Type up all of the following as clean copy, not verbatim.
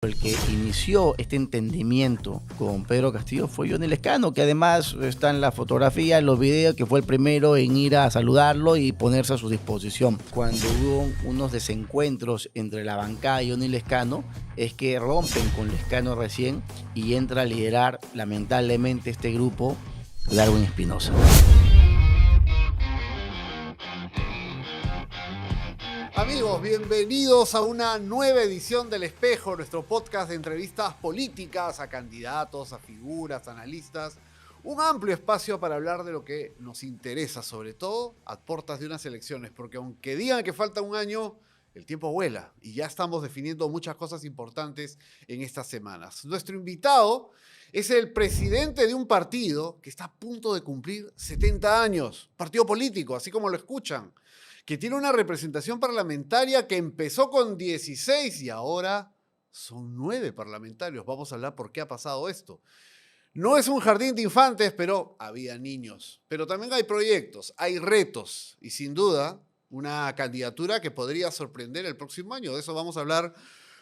El que inició este entendimiento con Pedro Castillo fue Johnny Lescano, que además está en la fotografía, en los videos, que fue el primero en ir a saludarlo y ponerse a su disposición. Cuando hubo unos desencuentros entre la bancada y Johnny Lescano, es que rompen con Lescano recién y entra a liderar lamentablemente este grupo Darwin Espinosa. Amigos, bienvenidos a una nueva edición del Espejo, nuestro podcast de entrevistas políticas a candidatos, a figuras, a analistas. Un amplio espacio para hablar de lo que nos interesa, sobre todo a puertas de unas elecciones, porque aunque digan que falta un año, el tiempo vuela y ya estamos definiendo muchas cosas importantes en estas semanas. Nuestro invitado es el presidente de un partido que está a punto de cumplir 70 años, partido político, así como lo escuchan, que tiene una representación parlamentaria que empezó con 16 y ahora son 9 parlamentarios. Vamos a hablar por qué ha pasado esto. No es un jardín de infantes, pero había niños. Pero también hay proyectos, hay retos y sin duda una candidatura que podría sorprender el próximo año. De eso vamos a hablar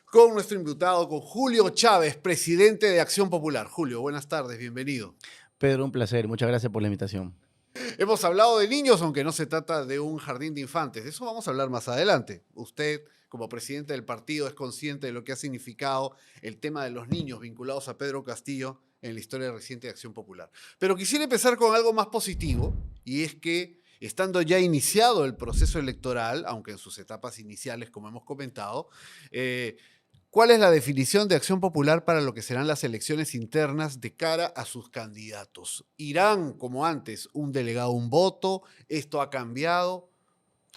con nuestro invitado, con Julio Chávez, presidente de Acción Popular. Julio, buenas tardes, bienvenido. Pedro, un placer, muchas gracias por la invitación. Hemos hablado de niños, aunque no se trata de un jardín de infantes. De eso vamos a hablar más adelante. Usted, como presidente del partido, es consciente de lo que ha significado el tema de los niños vinculados a Pedro Castillo en la historia reciente de Acción Popular. Pero quisiera empezar con algo más positivo, y es que, estando ya iniciado el proceso electoral, aunque en sus etapas iniciales, como hemos comentado, ¿cuál es la definición de Acción Popular para lo que serán las elecciones internas de cara a sus candidatos? ¿Irán, como antes, un delegado, un voto? ¿Esto ha cambiado?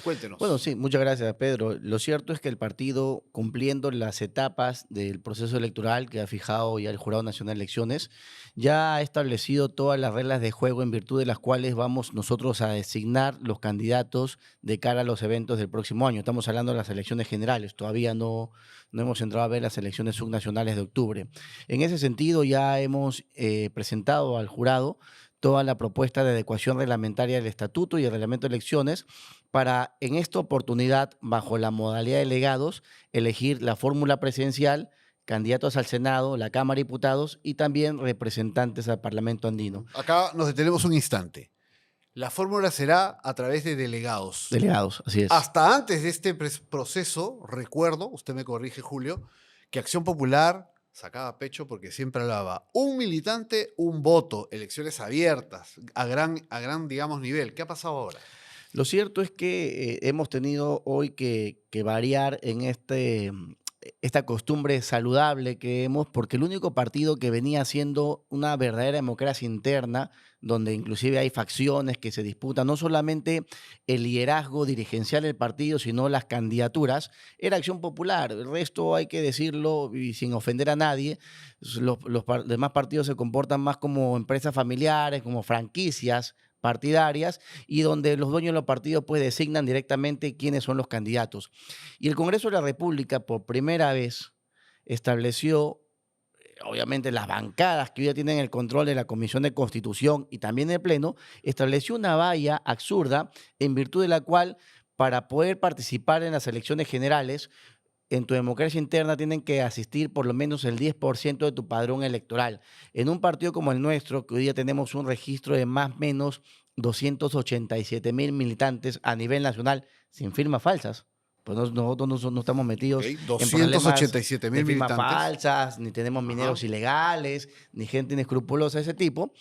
Cuéntenos. Bueno, sí, muchas gracias, Pedro. Lo cierto es que el partido, cumpliendo las etapas del proceso electoral que ha fijado ya el Jurado Nacional de Elecciones, ya ha establecido todas las reglas de juego en virtud de las cuales vamos nosotros a designar los candidatos de cara a los eventos del próximo año. Estamos hablando de las elecciones generales, todavía no hemos entrado a ver las elecciones subnacionales de octubre. En ese sentido, ya hemos presentado al jurado toda la propuesta de adecuación reglamentaria del estatuto y el reglamento de elecciones para, en esta oportunidad, bajo la modalidad de delegados, elegir la fórmula presidencial, candidatos al Senado, la Cámara de Diputados y también representantes al Parlamento andino. Acá nos detenemos un instante. La fórmula será a través de delegados. Delegados, así es. Hasta antes de este proceso, recuerdo, usted me corrige, Julio, que Acción Popular sacaba pecho porque siempre hablaba un militante, un voto, elecciones abiertas, a gran digamos, nivel. ¿Qué ha pasado ahora? Lo cierto es que hemos tenido hoy que variar en esta costumbre saludable que hemos, porque el único partido que venía siendo una verdadera democracia interna, donde inclusive hay facciones que se disputan, no solamente el liderazgo dirigencial del partido, sino las candidaturas, era Acción Popular. El resto, hay que decirlo y sin ofender a nadie, los demás partidos se comportan más como empresas familiares, como franquicias partidarias, y donde los dueños de los partidos pues designan directamente quiénes son los candidatos. Y el Congreso de la República por primera vez estableció, obviamente las bancadas que hoy ya tienen el control de la Comisión de Constitución y también el Pleno, estableció una valla absurda en virtud de la cual, para poder participar en las elecciones generales, en tu democracia interna tienen que asistir por lo menos el 10% de tu padrón electoral. En un partido como el nuestro, que hoy día tenemos un registro de más o menos 287,000 militantes a nivel nacional sin firmas falsas, pues nosotros no estamos metidos en problemas 287,000 de firmas militantes falsas, ni tenemos mineros ilegales, ni gente inescrupulosa de ese tipo.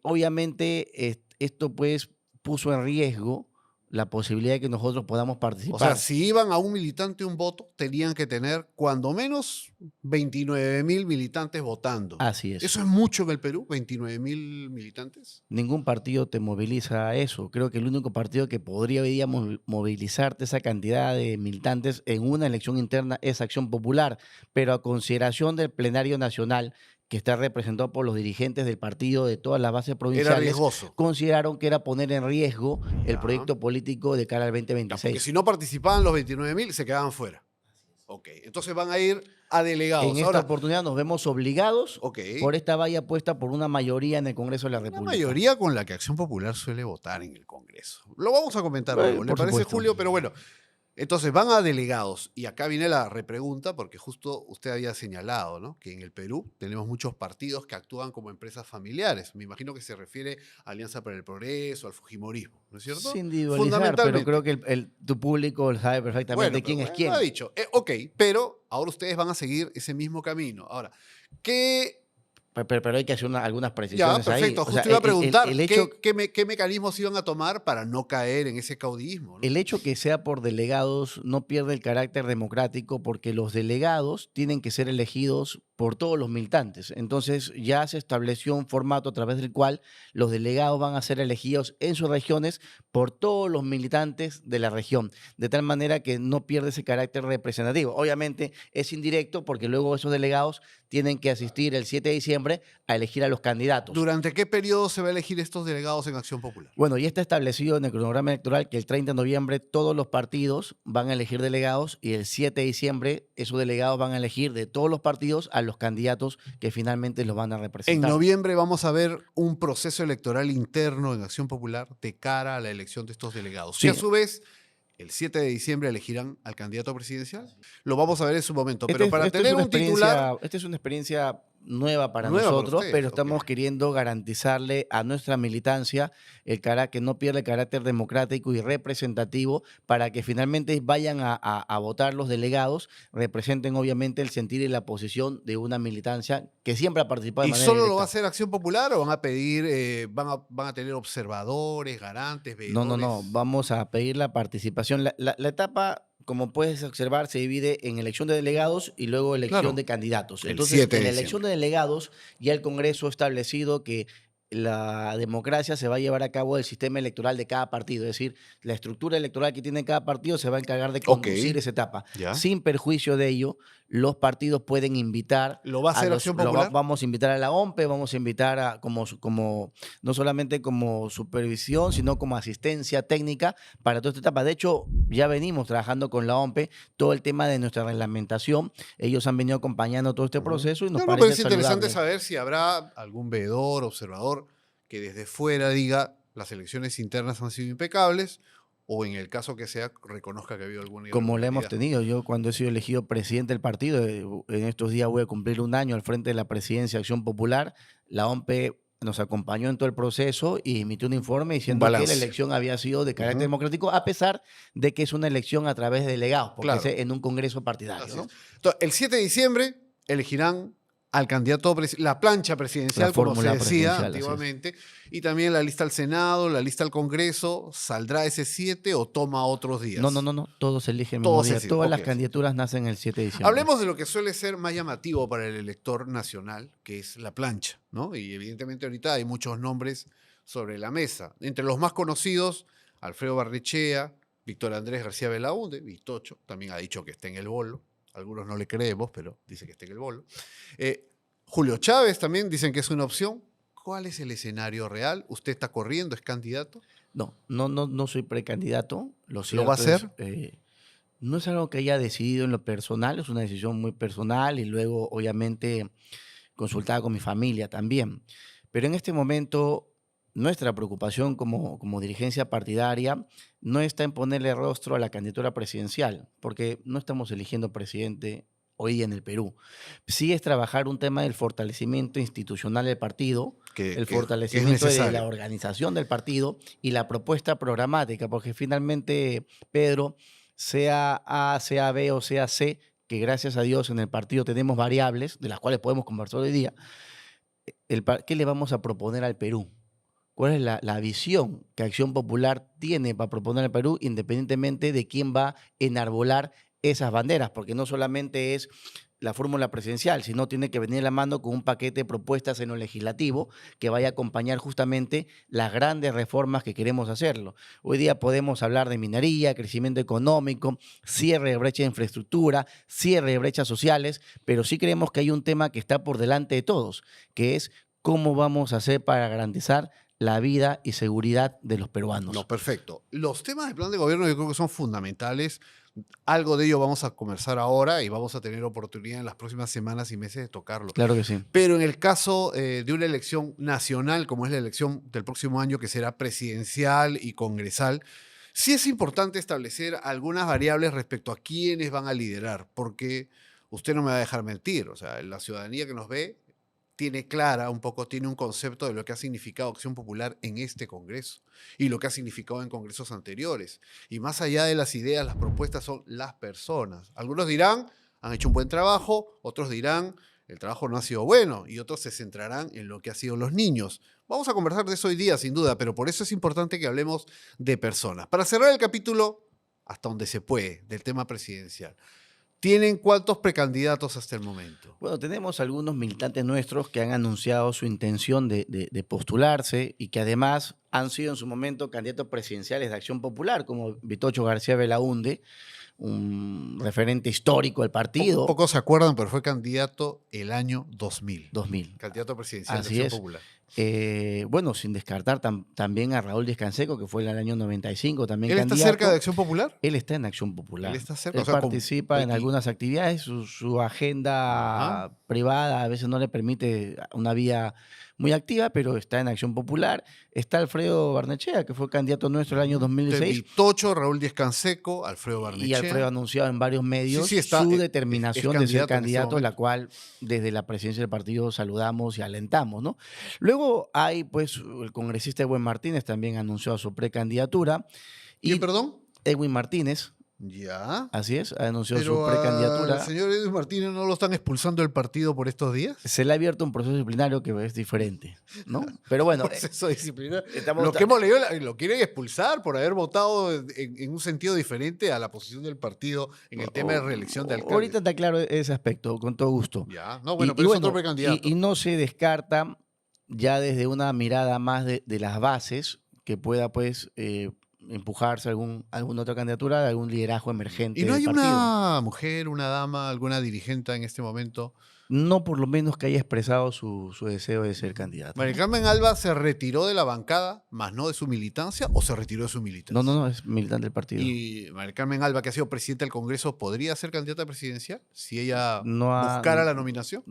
Obviamente esto pues puso en riesgo la posibilidad de que nosotros podamos participar. O sea, si iban a un militante un voto, tenían que tener cuando menos 29,000 militantes votando. Así es. ¿Eso es mucho en el Perú? ¿29,000 militantes? Ningún partido te moviliza a eso. Creo que el único partido que podría hoy día movilizarte esa cantidad de militantes en una elección interna es Acción Popular, pero a consideración del plenario nacional, que está representado por los dirigentes del partido de todas las bases provinciales, era riesgoso. Consideraron que era poner en riesgo el proyecto político de cara al 2026. Porque si no participaban los 29,000, se quedaban fuera. Ok, entonces van a ir a delegados. En esta oportunidad nos vemos obligados por esta valla puesta por una mayoría en el Congreso de la República. Una mayoría con la que Acción Popular suele votar en el Congreso. Lo vamos a comentar luego, ¿le parece, supuesto. Julio? Pero bueno, Entonces van a delegados. Y acá viene la repregunta, porque justo usted había señalado, ¿no?, que en el Perú tenemos muchos partidos que actúan como empresas familiares. Me imagino que se refiere a Alianza para el Progreso, al Fujimorismo, ¿no es cierto? Sin individualizar, pero Fundamentalmente. creo que tu público sabe perfectamente quién es Lo ha quién. dicho. Ok, pero ahora ustedes van a seguir ese mismo camino. Ahora, ¿qué? Pero hay que hacer algunas Ya, precisiones ahí. perfecto. O sea, Justo iba a preguntar, el hecho, ¿qué mecanismos iban a tomar para no caer en ese caudillismo, ¿no? el hecho que sea por delegados no pierde el carácter democrático porque los delegados tienen que ser elegidos por todos los militantes. Entonces ya se estableció un formato a través del cual los delegados van a ser elegidos en sus regiones por todos los militantes de la región, de tal manera que no pierde ese carácter representativo. Obviamente es indirecto porque luego esos delegados tienen que asistir el 7 de diciembre a elegir a los candidatos. ¿Durante qué periodo se va a elegir estos delegados en Acción Popular? Bueno, ya está establecido en el cronograma electoral que el 30 de noviembre todos los partidos van a elegir delegados y el 7 de diciembre esos delegados van a elegir de todos los partidos a los candidatos que finalmente los van a En representar. noviembre vamos a ver un proceso electoral interno en Acción Popular de cara a la elección de estos delegados. Sí. Que a su vez, el 7 de diciembre elegirán al candidato presidencial. Lo vamos a ver en su momento. Pero para tener un titular... Esta es una experiencia nueva para Nueva para nosotros, ustedes, pero ok. estamos queriendo garantizarle a nuestra militancia que no pierda el carácter democrático y representativo para que finalmente vayan a votar los delegados, representen obviamente el sentir y la posición de una militancia que siempre ha participado de ¿Y manera solo lo directa. va a hacer Acción Popular o van a pedir, van a tener observadores, garantes, veedores? No, vamos a pedir la participación. La etapa, como puedes observar, se divide en elección de delegados y luego elección Claro. de candidatos. El Entonces, 7 de en la diciembre. elección de delegados ya el Congreso ha establecido que la democracia se va a llevar a cabo del sistema electoral de cada partido, es decir, la estructura electoral que tiene cada partido se va a encargar de conducir esa etapa. Ya. Sin perjuicio de ello, los partidos pueden invitar ¿Lo va a hacer Acción Popular? vamos a invitar a la OMPE, vamos a invitar a como no solamente como supervisión, sino como asistencia técnica para toda esta etapa. De hecho, ya venimos trabajando con la OMPE todo el tema de nuestra reglamentación. Ellos han venido acompañando todo este proceso y nos pero parece es interesante saludable. saber si habrá algún veedor, observador, que desde fuera diga las elecciones internas han sido impecables o en el caso que sea reconozca que ha habido alguna Como la hemos irregularidad. tenido. Yo cuando he sido elegido presidente del partido, en estos días voy a cumplir un año al frente de la presidencia de Acción Popular, la OMPE nos acompañó en todo el proceso y emitió un informe diciendo que la balance. elección había sido de carácter Ujú. democrático, a pesar de que es una elección a través de delegados, porque Claro. es en un congreso partidario. Así ¿no? es. Entonces, el 7 de diciembre elegirán al candidato, la plancha presidencial, La como se fórmula decía presidencial, así es. antiguamente, y también la lista al Senado, la lista al Congreso. ¿Saldrá ese 7 o toma otros días? No, todos eligen el mismo Todos día. eligen, Todas ok. las candidaturas nacen el 7 de diciembre. Hablemos de lo que suele ser más llamativo para el elector nacional, que es la plancha, ¿no? Y evidentemente ahorita hay muchos nombres sobre la mesa. Entre los más conocidos, Alfredo Barnechea, Víctor Andrés García Belaúnde, Vitocho, también ha dicho que está en el bolo. Algunos no le creemos, pero dice que está en el bolo. Julio Chávez también dicen que es una opción. ¿Cuál es el escenario real? ¿Usted está corriendo? ¿Es candidato? No soy precandidato. ¿Lo va a hacer? No es algo que haya decidido en lo personal, es una decisión muy personal y luego, obviamente, consultada con mi familia también. Pero en este momento, nuestra preocupación como dirigencia partidaria no está en ponerle rostro a la candidatura presidencial, porque no estamos eligiendo presidente hoy día en el Perú. Sí es trabajar un tema del fortalecimiento institucional del partido, el fortalecimiento de la organización del partido y la propuesta programática, porque finalmente, Pedro, sea A, sea B o sea C, que gracias a Dios en el partido tenemos variables de las cuales podemos conversar hoy día, ¿qué le vamos a proponer al Perú? ¿Cuál es la visión que Acción Popular tiene para proponer al Perú, independientemente de quién va a enarbolar esas banderas? Porque no solamente es la fórmula presidencial, sino tiene que venir de la mano con un paquete de propuestas en lo legislativo que vaya a acompañar justamente las grandes reformas que queremos hacerlo. Hoy día podemos hablar de minería, crecimiento económico, cierre de brecha de infraestructura, cierre de brechas sociales, pero sí creemos que hay un tema que está por delante de todos, que es cómo vamos a hacer para garantizar la vida y seguridad de los peruanos. No, perfecto. Los temas del plan de gobierno yo creo que son fundamentales. Algo de ello vamos a conversar ahora y vamos a tener oportunidad en las próximas semanas y meses de tocarlo. Claro que sí. Pero en el caso de una elección nacional, como es la elección del próximo año, que será presidencial y congresal, Sí es importante establecer algunas variables respecto a quiénes van a liderar, porque usted no me va a dejar mentir, o sea, la ciudadanía que nos ve tiene clara un poco, tiene un concepto de lo que ha significado Acción Popular en este Congreso y lo que ha significado en congresos anteriores. Y más allá de las ideas, las propuestas son las personas. Algunos dirán, han hecho un buen trabajo, otros dirán, el trabajo no ha sido bueno, y otros se centrarán en lo que han sido los niños. Vamos a conversar de eso hoy día, sin duda, pero por eso es importante que hablemos de personas. Para cerrar el capítulo, hasta donde se puede, del tema presidencial. ¿Tienen cuántos precandidatos hasta el momento? Bueno, tenemos algunos militantes nuestros que han anunciado su intención de postularse y que además han sido en su momento candidatos presidenciales de Acción Popular, como Vitocho García Belaúnde, un referente histórico del partido. Pocos se acuerdan, pero fue candidato el año 2000. 2000. Candidato presidencial Así de Acción es. Popular. Bueno, sin descartar también a Raúl Díaz Canseco, que fue en el año 95 también ¿Él candidato. está cerca de Acción Popular? Él está en Acción Popular. Él está cerca, Él participa en algunas actividades, su agenda privada a veces no le permite una vía muy activa, pero está en Acción Popular. Está Alfredo Barnechea, que fue candidato nuestro el año 2016. Vitocho, Raúl Díaz Canseco, Alfredo Barnechea. Y Alfredo ha anunciado en varios medios está, su determinación de ser candidato, este la cual desde la presidencia del partido saludamos y alentamos, ¿no? Luego hay, pues, el congresista Edwin Martínez también anunció su precandidatura. ¿Quién, perdón? Edwin Martínez. Ya. Así es, anunció su precandidatura. ¿El señor Edwin Martínez no lo están expulsando del partido por estos días? Se le ha abierto un proceso disciplinario que es diferente, ¿no? Pero bueno. Proceso disciplinario. Lo que hemos leído, lo quieren expulsar por haber votado en un sentido diferente a la posición del partido en el tema de reelección de alcalde. Ahorita está claro ese aspecto, con todo gusto. Ya, no, bueno, pero es otro precandidato. Y no se descarta ya desde una mirada más de las bases que pueda, pues, empujarse alguna otra candidatura de algún liderazgo emergente. ¿Y no hay del partido. una mujer, una dama, alguna dirigente en este momento? No, por lo menos que haya expresado su deseo de ser candidato. María Carmen Alba se retiró de la bancada, más no de su militancia, ¿o se retiró de su militancia? No, es militante del partido. ¿Y María Carmen Alba, que ha sido presidenta del Congreso, podría ser candidata presidencial si ella buscara la nominación?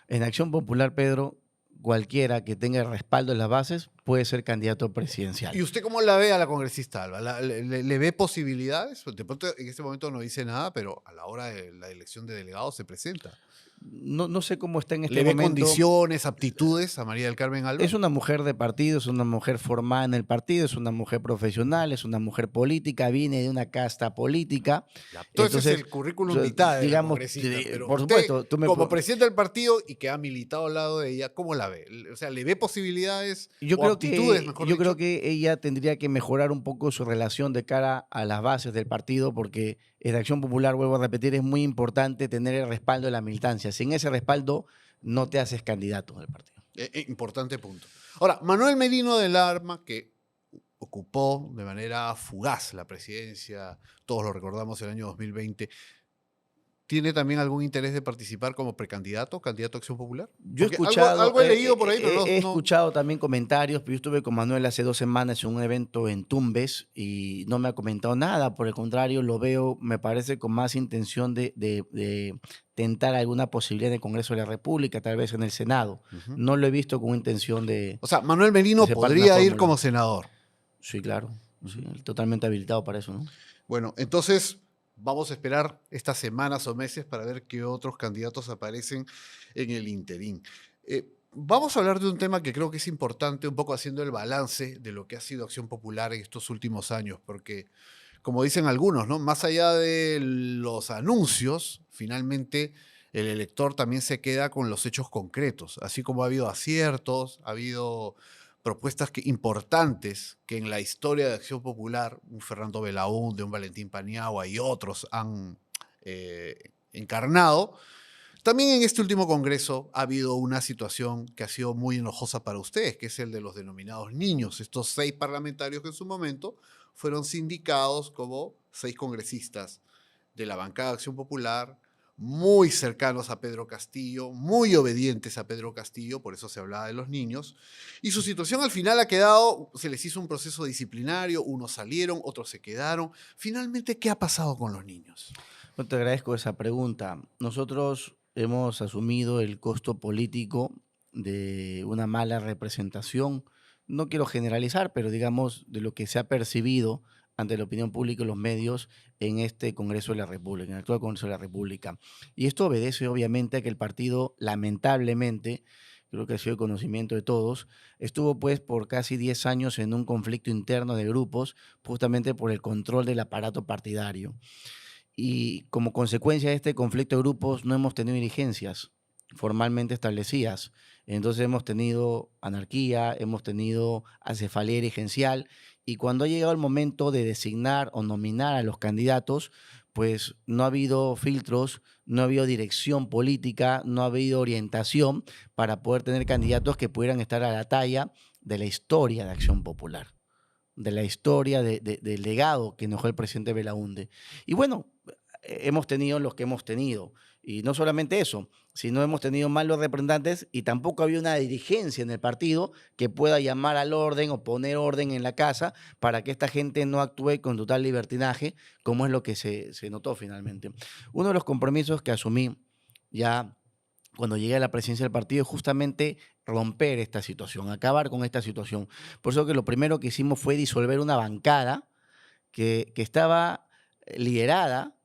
En Acción Popular, Pedro, cualquiera que tenga el respaldo en las bases puede ser candidato presidencial. ¿Y usted cómo la ve a la congresista Alba? ¿Le ve posibilidades? De pronto, en este momento no dice nada, pero a la hora de la elección de delegados se presenta. No sé cómo está en este momento. ¿Le ve momento. Condiciones, aptitudes a María del Carmen Alba? Es una mujer de partido, es una mujer formada en el partido, es una mujer profesional, es una mujer política, viene de una casta política. Entonces es el currículum vitae, digamos, pero por supuesto. Como presidente del partido y que ha militado al lado de ella, ¿cómo la ve? O sea, ¿le ve posibilidades o aptitudes, mejor dicho? Yo creo que ella tendría que mejorar un poco su relación de cara a las bases del partido, porque en Acción Popular, vuelvo a repetir, es muy importante tener el respaldo de la militancia. Sin ese respaldo, no te haces candidato del partido. Importante punto. Ahora, Manuel Merino del Arma, que ocupó de manera fugaz la presidencia, todos lo recordamos el año 2020, ¿tiene también algún interés de participar como precandidato, candidato a Acción Popular? Yo he escuchado, algo he leído por ahí, pero he escuchado también comentarios, pero yo estuve con Manuel hace 2 semanas en un evento en Tumbes y no me ha comentado nada, por el contrario, lo veo, me parece, con más intención de tentar alguna posibilidad en el Congreso de la República, tal vez en el Senado. No lo he visto con intención de... O sea, Manuel Merino podría ir como senador. Sí, claro. Sí, totalmente habilitado para eso, ¿no? Bueno, entonces... Vamos a esperar estas semanas o meses para ver qué otros candidatos aparecen en el interín. Vamos a hablar de un tema que creo que es importante, un poco haciendo el balance de lo que ha sido Acción Popular en estos últimos años, porque, como dicen algunos, ¿no? Más allá de los anuncios, finalmente el elector también se queda con los hechos concretos, así como ha habido aciertos, ha habido propuestas importantes que en la historia de Acción Popular, un Fernando Belaúnde, un Valentín Paniagua y otros han encarnado. También en este último congreso ha habido una situación que ha sido muy enojosa para ustedes, que es el de los denominados niños, estos 6 parlamentarios que en su momento fueron sindicados como 6 congresistas de la bancada de Acción Popular, muy cercanos a Pedro Castillo, muy obedientes a Pedro Castillo, por eso se hablaba de los niños, y su situación al final ha quedado, se les hizo un proceso disciplinario, unos salieron, otros se quedaron. Finalmente, ¿qué ha pasado con los niños? Yo te agradezco esa pregunta. Nosotros hemos asumido el costo político de una mala representación. No quiero generalizar, pero digamos de lo que se ha percibido ante la opinión pública y los medios en este Congreso de la República, en el actual Congreso de la República. Y esto obedece obviamente a que el partido, lamentablemente, creo que ha sido de conocimiento de todos, estuvo pues por casi 10 años en un conflicto interno de grupos, justamente por el control del aparato partidario. Y como consecuencia de este conflicto de grupos no hemos tenido dirigencias formalmente establecidas. Entonces hemos tenido anarquía, hemos tenido acefalía dirigencial, y cuando ha llegado el momento de designar o nominar a los candidatos, pues no ha habido filtros, no ha habido dirección política, no ha habido orientación para poder tener candidatos que pudieran estar a la talla de la historia de Acción Popular, de la historia del legado que nos dejó el presidente Belaúnde. Y bueno, hemos tenido los que hemos tenido. Y no solamente eso, sino hemos tenido malos representantes y tampoco había una dirigencia en el partido que pueda llamar al orden o poner orden en la casa para que esta gente no actúe con total libertinaje, como es lo que se notó finalmente. Uno de los compromisos que asumí ya cuando llegué a la presidencia del partido es justamente romper esta situación, acabar con esta situación. Por eso que lo primero que hicimos fue disolver una bancada que estaba liderada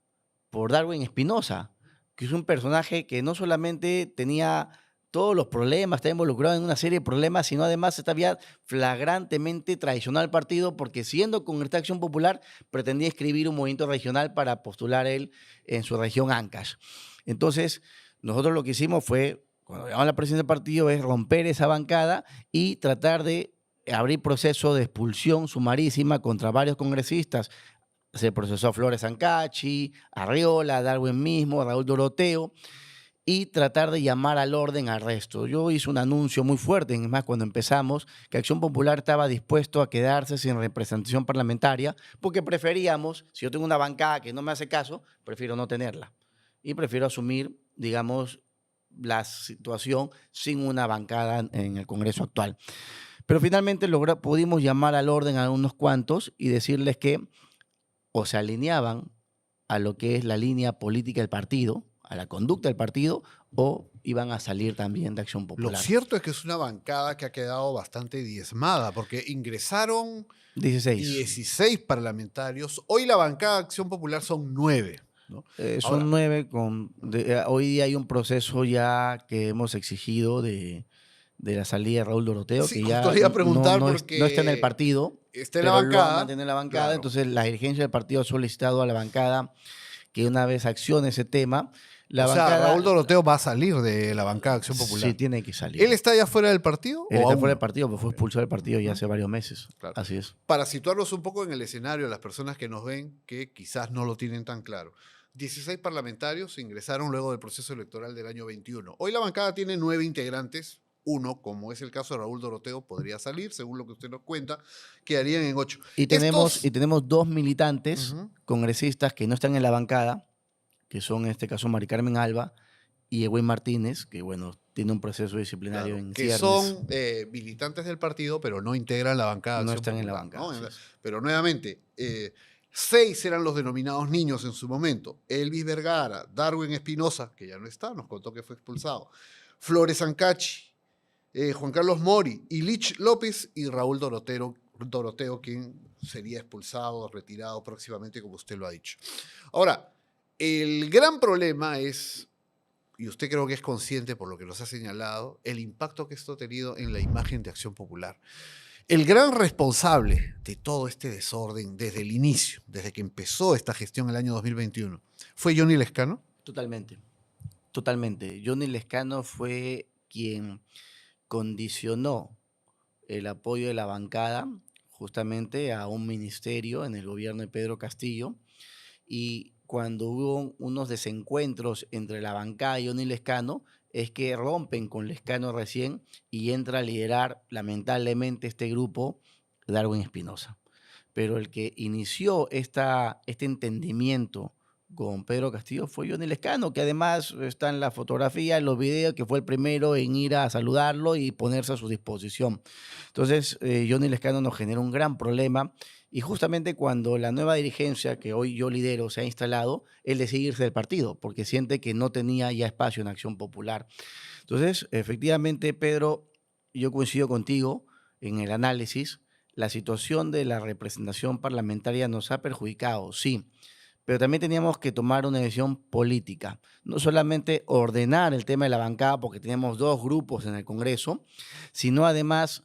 por Darwin Espinosa, que es un personaje que no solamente tenía todos los problemas, está involucrado en una serie de problemas, sino además estaba flagrantemente traicionado al partido porque siendo con esta Acción Popular pretendía escribir un movimiento regional para postular él en su región Ancash. Entonces, nosotros lo que hicimos fue, cuando llegamos a la presidencia del partido, es romper esa bancada y tratar de abrir proceso de expulsión sumarísima contra varios congresistas. Se procesó a Flores Ancachi, a Arriola, a Darwin mismo, a Raúl Doroteo, y tratar de llamar al orden al resto. Yo hice un anuncio muy fuerte, es más, cuando empezamos, que Acción Popular estaba dispuesto a quedarse sin representación parlamentaria, porque preferíamos, si yo tengo una bancada que no me hace caso, prefiero no tenerla. Y prefiero asumir, digamos, la situación sin una bancada en el Congreso actual. Pero finalmente pudimos llamar al orden a unos cuantos y decirles que o se alineaban a lo que es la línea política del partido, a la conducta del partido, o iban a salir también de Acción Popular. Lo cierto es que es una bancada que ha quedado bastante diezmada, porque ingresaron 16 parlamentarios. Hoy la bancada de Acción Popular son 9. ¿No? Son 9. Hoy día hay un proceso ya que hemos exigido de la salida de Raúl Doroteo, sí, que ya no está en el partido, está en la bancada, lo va a mantener en la bancada. Claro. Entonces la dirigencia del partido ha solicitado a la bancada que una vez accione ese tema. Raúl Doroteo va a salir de la bancada de Acción Popular. Sí, tiene que salir. ¿Él está ya fuera del partido? Él está fuera del partido, pero fue expulsado del partido ya hace varios meses. Claro. Así es. Para situarlos un poco en el escenario, las personas que nos ven que quizás no lo tienen tan claro. 16 parlamentarios ingresaron luego del proceso electoral del año 21. Hoy la bancada tiene 9 integrantes. Uno, como es el caso de Raúl Doroteo, podría salir, según lo que usted nos cuenta, quedarían en 8. Y tenemos 2 militantes congresistas que no están en la bancada, que son en este caso Mari Carmen Alba y Edwin Martínez, que bueno, tiene un proceso disciplinario en que ciernes. Son militantes del partido, pero no integran la bancada. No están en la bancada. ¿no? Pero nuevamente, 6 eran los denominados niños en su momento. Elvis Vergara, Darwin Espinosa, que ya no está, nos contó que fue expulsado, Flores Ancachi, Juan Carlos Mori, Ilich López y Raúl Doroteo, quien sería expulsado, retirado próximamente, como usted lo ha dicho. Ahora, el gran problema es, y usted creo que es consciente por lo que nos ha señalado, el impacto que esto ha tenido en la imagen de Acción Popular. El gran responsable de todo este desorden desde el inicio, desde que empezó esta gestión el año 2021, ¿fue Johnny Lescano? Totalmente. Johnny Lescano fue quien condicionó el apoyo de la bancada justamente a un ministerio en el gobierno de Pedro Castillo, y cuando hubo unos desencuentros entre la bancada y Johnny Lescano es que rompen con Lescano recién y entra a liderar lamentablemente este grupo Darwin Espinosa. Pero el que inició este entendimiento con Pedro Castillo fue Johnny Lescano, que además está en la fotografía, en los videos, que fue el primero en ir a saludarlo y ponerse a su disposición. Entonces, Johnny Lescano nos genera un gran problema, y justamente cuando la nueva dirigencia que hoy yo lidero se ha instalado, él decide irse del partido, porque siente que no tenía ya espacio en Acción Popular. Entonces, efectivamente, Pedro, yo coincido contigo en el análisis. la situación de la representación parlamentaria nos ha perjudicado, sí, pero también teníamos que tomar una decisión política. No solamente ordenar el tema de la bancada, porque tenemos dos grupos en el Congreso, sino además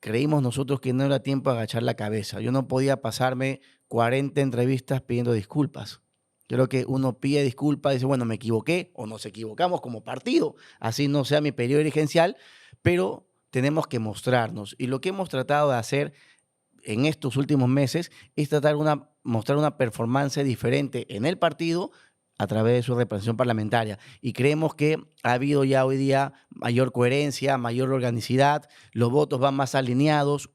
creímos nosotros que no era tiempo de agachar la cabeza. Yo no podía pasarme 40 entrevistas pidiendo disculpas. Creo que uno pide disculpas y dice, bueno, me equivoqué o nos equivocamos como partido, así no sea mi periodo dirigencial, pero tenemos que mostrarnos. Y lo que hemos tratado de hacer en estos últimos meses es mostrar una performance diferente en el partido a través de su representación parlamentaria. Y creemos que ha habido ya hoy día mayor coherencia, mayor organicidad, los votos van más alineados,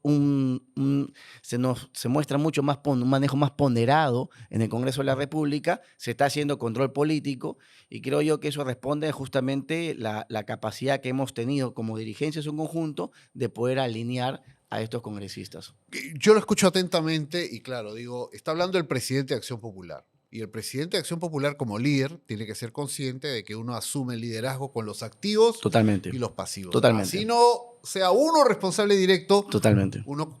se muestra mucho más un manejo más ponderado en el Congreso de la República, se está haciendo control político y creo yo que eso responde justamente la capacidad que hemos tenido como dirigencia en su conjunto de poder alinear a estos congresistas. Yo lo escucho atentamente y claro, digo, está hablando el presidente de Acción Popular. Y el presidente de Acción Popular como líder tiene que ser consciente de que uno asume el liderazgo con los activos Totalmente. y los pasivos. Totalmente. Así no sea uno responsable directo, Totalmente. uno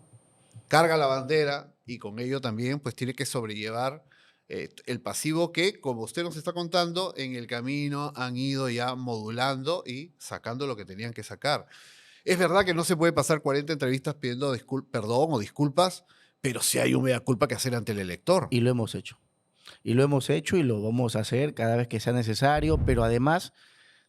carga la bandera y con ello también pues tiene que sobrellevar el pasivo que, como usted nos está contando, en el camino han ido ya modulando y sacando lo que tenían que sacar. Es verdad que no se puede pasar 40 entrevistas pidiendo perdón o disculpas, pero sí hay un mea culpa que hacer ante el elector. Y lo hemos hecho. Y lo hemos hecho y lo vamos a hacer cada vez que sea necesario, pero además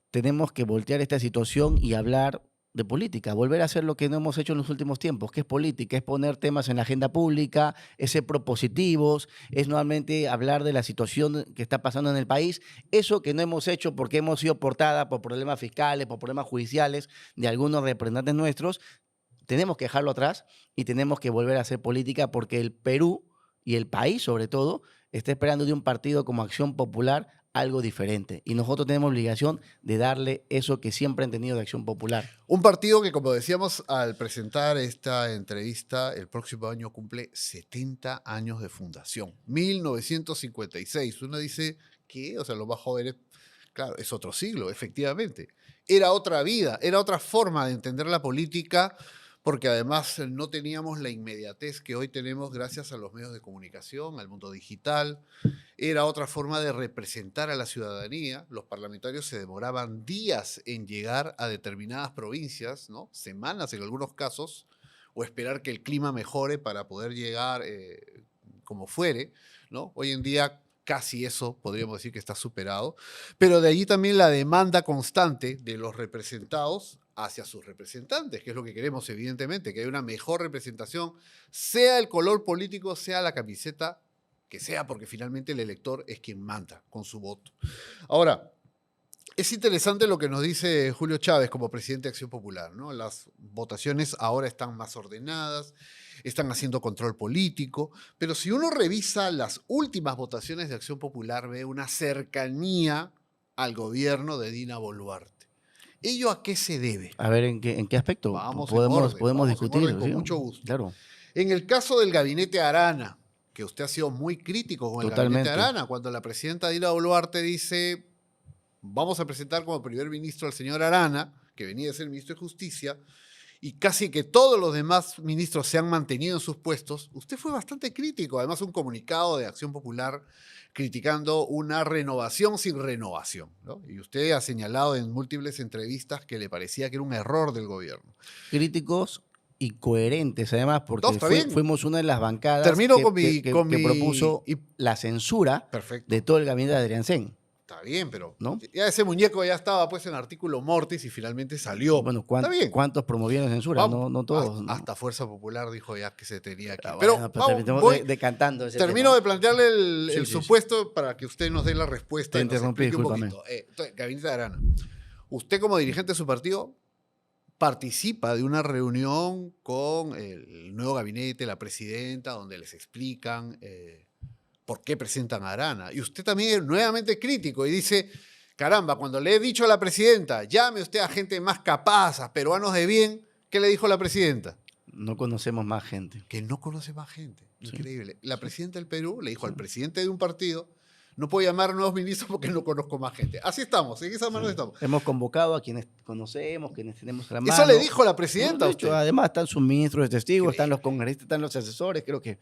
tenemos que voltear esta situación y hablar de política, volver a hacer lo que no hemos hecho en los últimos tiempos, que es política, es poner temas en la agenda pública, es ser propositivos, es nuevamente hablar de la situación que está pasando en el país, eso que no hemos hecho porque hemos sido portada por problemas fiscales, por problemas judiciales de algunos representantes nuestros, tenemos que dejarlo atrás y tenemos que volver a hacer política porque el Perú y el país sobre todo está esperando de un partido como Acción Popular algo diferente. Y nosotros tenemos obligación de darle eso que siempre han tenido de Acción Popular. Un partido que, como decíamos al presentar esta entrevista, el próximo año cumple 70 años de fundación. 1956. Uno dice, ¿qué? O sea, los más jóvenes, claro, es otro siglo, efectivamente. Era otra vida, era otra forma de entender la política, porque además no teníamos la inmediatez que hoy tenemos gracias a los medios de comunicación, al mundo digital. Era otra forma de representar a la ciudadanía. Los parlamentarios se demoraban días en llegar a determinadas provincias, ¿no? Semanas en algunos casos, o esperar que el clima mejore para poder llegar como fuere, ¿no? Hoy en día casi eso podríamos decir que está superado, pero de allí también la demanda constante de los representados hacia sus representantes, que es lo que queremos evidentemente, que haya una mejor representación, sea el color político, sea la camiseta que sea, porque finalmente el elector es quien manda con su voto. Ahora, es interesante lo que nos dice Julio Chávez como presidente de Acción Popular, ¿no? Las votaciones ahora están más ordenadas, están haciendo control político, pero si uno revisa las últimas votaciones de Acción Popular, ve una cercanía al gobierno de Dina Boluarte. ¿Ello a qué se debe? A ver, ¿en qué aspecto? Vamos podemos discutir. con ¿sí? mucho gusto. Claro. En el caso del gabinete Arana, que usted ha sido muy crítico con el gabinete Arana, cuando la presidenta Dina Boluarte dice, vamos a presentar como primer ministro al señor Arana, que venía de ser ministro de Justicia, y casi que todos los demás ministros se han mantenido en sus puestos, usted fue bastante crítico. Además, un comunicado de Acción Popular criticando una renovación sin renovación, ¿no? Y usted ha señalado en múltiples entrevistas que le parecía que era un error del gobierno. Críticos y coherentes, además, porque no, fuimos una de las bancadas que propuso la censura de todo el gabinete de Adrián Sen. Está bien, pero ¿no? Ya ese muñeco ya estaba pues en artículo mortis y finalmente salió. Bueno, ¿cuántos promovieron censura? No todos. Hasta Fuerza Popular dijo ya que se tenía que... Pero vamos, decantando ese termino tema. de plantearle el supuesto para que usted nos dé la respuesta. Te interrumpí, discúlpame. Entonces, Gabinete de Arana, usted como dirigente de su partido participa de una reunión con el nuevo gabinete, la presidenta, donde les explican... ¿por qué presentan a Arana? Y usted también es nuevamente crítico y dice, caramba, cuando le he dicho a la presidenta, llame usted a gente más capaz, a peruanos de bien, ¿qué le dijo la presidenta? No conocemos más gente. Que no conoce más gente. Increíble. Sí. La presidenta del Perú le dijo al presidente de un partido, no puedo llamar nuevos ministros porque no conozco más gente. Así estamos, en esas manos estamos. Hemos convocado a quienes conocemos, quienes tenemos a la mano. Eso le dijo la No, presidenta de a hecho, usted. además están sus ministros de testigos, Increíble. están los congresistas, están los asesores. Creo que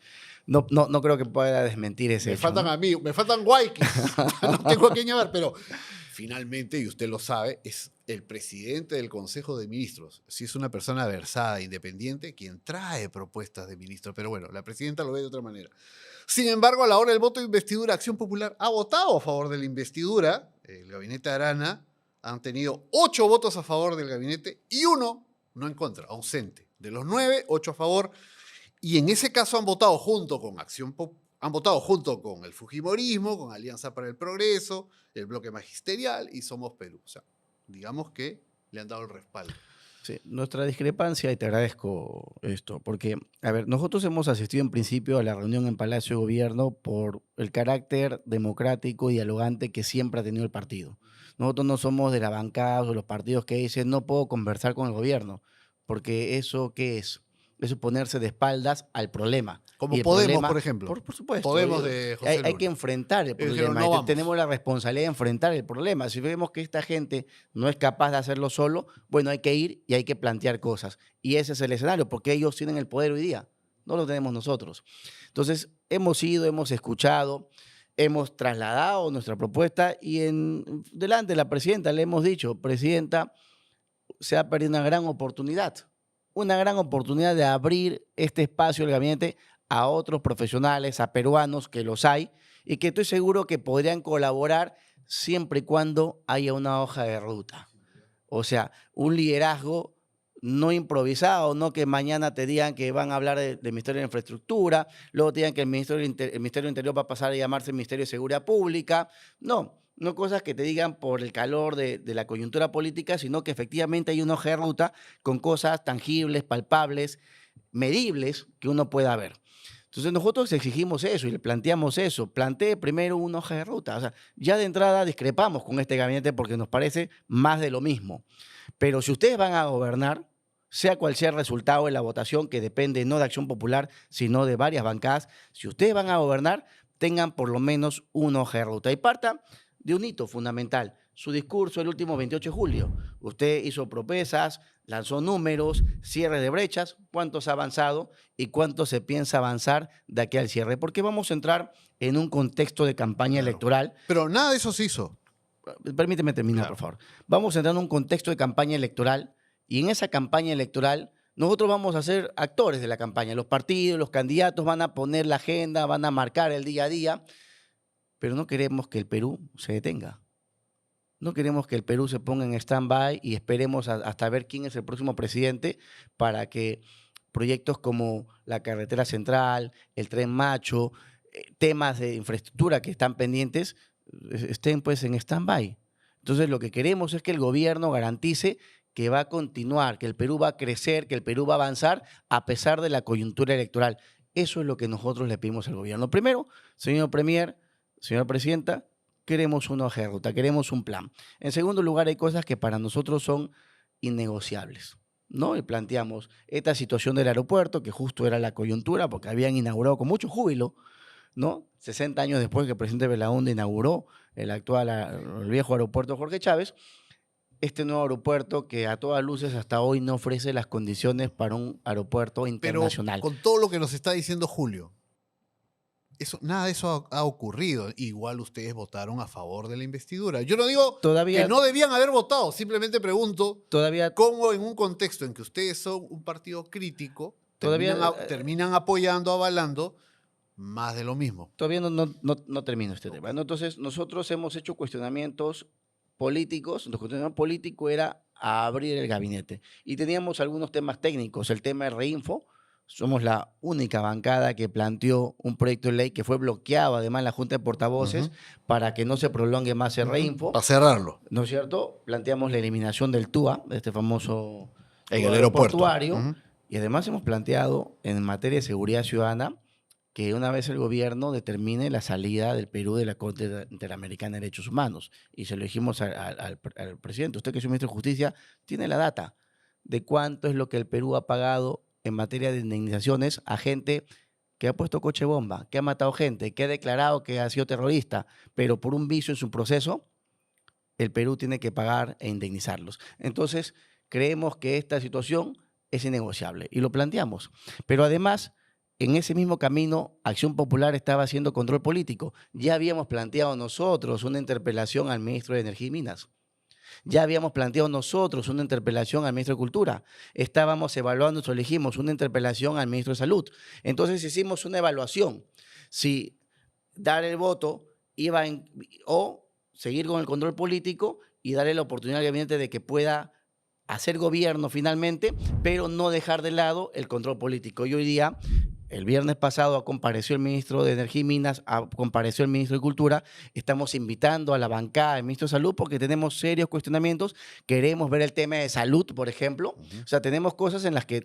no creo que pueda desmentir ese Me hecho, faltan ¿no? amigos, me faltan guayquis. No tengo a quién llamar, pero finalmente, y usted lo sabe, es el presidente del Consejo de Ministros. Si es una persona versada, independiente, quien trae propuestas de ministro. Pero bueno, la presidenta lo ve de otra manera. Sin embargo, a la hora del voto de investidura, Acción Popular ha votado a favor de la investidura. El gabinete Arana han tenido 8 votos a favor del gabinete y 1 no en contra, ausente. De los 9, 8 a favor. Y en ese caso han votado junto con han votado junto con el Fujimorismo, con Alianza para el Progreso, el Bloque Magisterial y Somos Perú. O sea, digamos que le han dado el respaldo. Sí, nuestra discrepancia, y te agradezco esto, porque, a ver, nosotros hemos asistido en principio a la reunión en Palacio de Gobierno por el carácter democrático y dialogante que siempre ha tenido el partido. Nosotros no somos de la bancada o los partidos que dicen no puedo conversar con el gobierno, porque eso, ¿qué es? Eso es ponerse de espaldas al problema. Como Y el Podemos, problema, por ejemplo. por supuesto. Podemos de José Hay Luna. que enfrentar el Ellos dijeron, problema. "No y vamos". tenemos la responsabilidad de enfrentar el problema. Si vemos que esta gente no es capaz de hacerlo solo, bueno, hay que ir y hay que plantear cosas. Y ese es el escenario, porque ellos tienen el poder hoy día. No lo tenemos nosotros. Entonces, hemos ido, hemos escuchado, hemos trasladado nuestra propuesta y delante de la presidenta le hemos dicho, presidenta, se ha perdido una gran oportunidad de abrir este espacio del gabinete a otros profesionales, a peruanos que los hay y que estoy seguro que podrían colaborar siempre y cuando haya una hoja de ruta. O sea, un liderazgo no improvisado, no que mañana te digan que van a hablar del Ministerio de Infraestructura, luego te digan que el Ministerio de Interior va a pasar a llamarse Ministerio de Seguridad Pública. No cosas que te digan por el calor de la coyuntura política, sino que efectivamente hay una hoja de ruta con cosas tangibles, palpables, medibles que uno pueda ver. Entonces nosotros exigimos eso y le planteamos eso. Plantee primero una hoja de ruta. O sea, ya de entrada discrepamos con este gabinete porque nos parece más de lo mismo. Pero si ustedes van a gobernar, sea cual sea el resultado de la votación, que depende no de Acción Popular, sino de varias bancadas, si ustedes van a gobernar, tengan por lo menos una hoja de ruta. Y parta de un hito fundamental, su discurso el último 28 de julio. Usted hizo promesas, lanzó números, cierre de brechas, cuántos ha avanzado y cuánto se piensa avanzar de aquí al cierre, porque vamos a entrar en un contexto de campaña electoral. Pero nada de eso se hizo. Permíteme terminar, Claro. por favor. Vamos a entrar en un contexto de campaña electoral y en esa campaña electoral nosotros vamos a ser actores de la campaña. Los partidos, los candidatos van a poner la agenda, van a marcar el día a día, pero no queremos que el Perú se detenga. No queremos que el Perú se ponga en stand-by y esperemos hasta ver quién es el próximo presidente para que proyectos como la carretera central, el Tren Macho, temas de infraestructura que están pendientes, estén pues en stand-by. Entonces lo que queremos es que el gobierno garantice que va a continuar, que el Perú va a crecer, que el Perú va a avanzar a pesar de la coyuntura electoral. Eso es lo que nosotros le pedimos al gobierno. Primero, señor Premier, señora Presidenta, queremos una hoja de ruta, queremos un plan. En segundo lugar, hay cosas que para nosotros son innegociables, ¿no? Y planteamos esta situación del aeropuerto, que justo era la coyuntura, porque habían inaugurado con mucho júbilo, ¿no? 60 años después que el presidente Belaúnde inauguró el viejo aeropuerto Jorge Chávez, este nuevo aeropuerto que a todas luces hasta hoy no ofrece las condiciones para un aeropuerto Pero internacional. con todo lo que nos está diciendo Julio, nada de eso ha ocurrido. Igual ustedes votaron a favor de la investidura. Yo no digo Todavía- que no debían haber votado, simplemente pregunto Todavía cómo en un contexto en que ustedes son un partido crítico, Todavía- terminan apoyando, avalando más de lo mismo. Todavía no termino este tema, ¿no? Entonces, nosotros hemos hecho cuestionamientos políticos. Nuestro cuestionamiento político era a abrir el gabinete. Y teníamos algunos temas técnicos. El tema de Reinfo. Somos la única bancada que planteó un proyecto de ley que fue bloqueado, además, en la Junta de Portavoces, para que no se prolongue más el Reinfo. Para cerrarlo. ¿No es cierto? Planteamos la eliminación del TUA, de este famoso El TUA aeropuerto. portuario. Ujú. Y además hemos planteado, en materia de seguridad ciudadana, que una vez el gobierno determine la salida del Perú de la Corte Interamericana de Derechos Humanos. Y se lo dijimos al presidente. Usted, que es ministro de Justicia, tiene la data de cuánto es lo que el Perú ha pagado en materia de indemnizaciones a gente que ha puesto coche bomba, que ha matado gente, que ha declarado que ha sido terrorista, pero por un vicio en su proceso, el Perú tiene que pagar e indemnizarlos. Entonces, creemos que esta situación es innegociable y lo planteamos. Pero además, en ese mismo camino, Acción Popular estaba haciendo control político. Ya habíamos planteado nosotros una interpelación al ministro de Energía y Minas. Ya habíamos planteado nosotros una interpelación al ministro de Cultura. Estábamos evaluando, elegimos una interpelación al ministro de Salud. Entonces hicimos una evaluación. Si dar el voto o seguir con el control político y darle la oportunidad al gabinete de que pueda hacer gobierno finalmente, pero no dejar de lado el control político. Y hoy día, el viernes pasado, compareció el ministro de Energía y Minas, compareció el ministro de Cultura. Estamos invitando a la bancada del ministro de Salud porque tenemos serios cuestionamientos. Queremos ver el tema de salud, por ejemplo. O sea, tenemos cosas en las que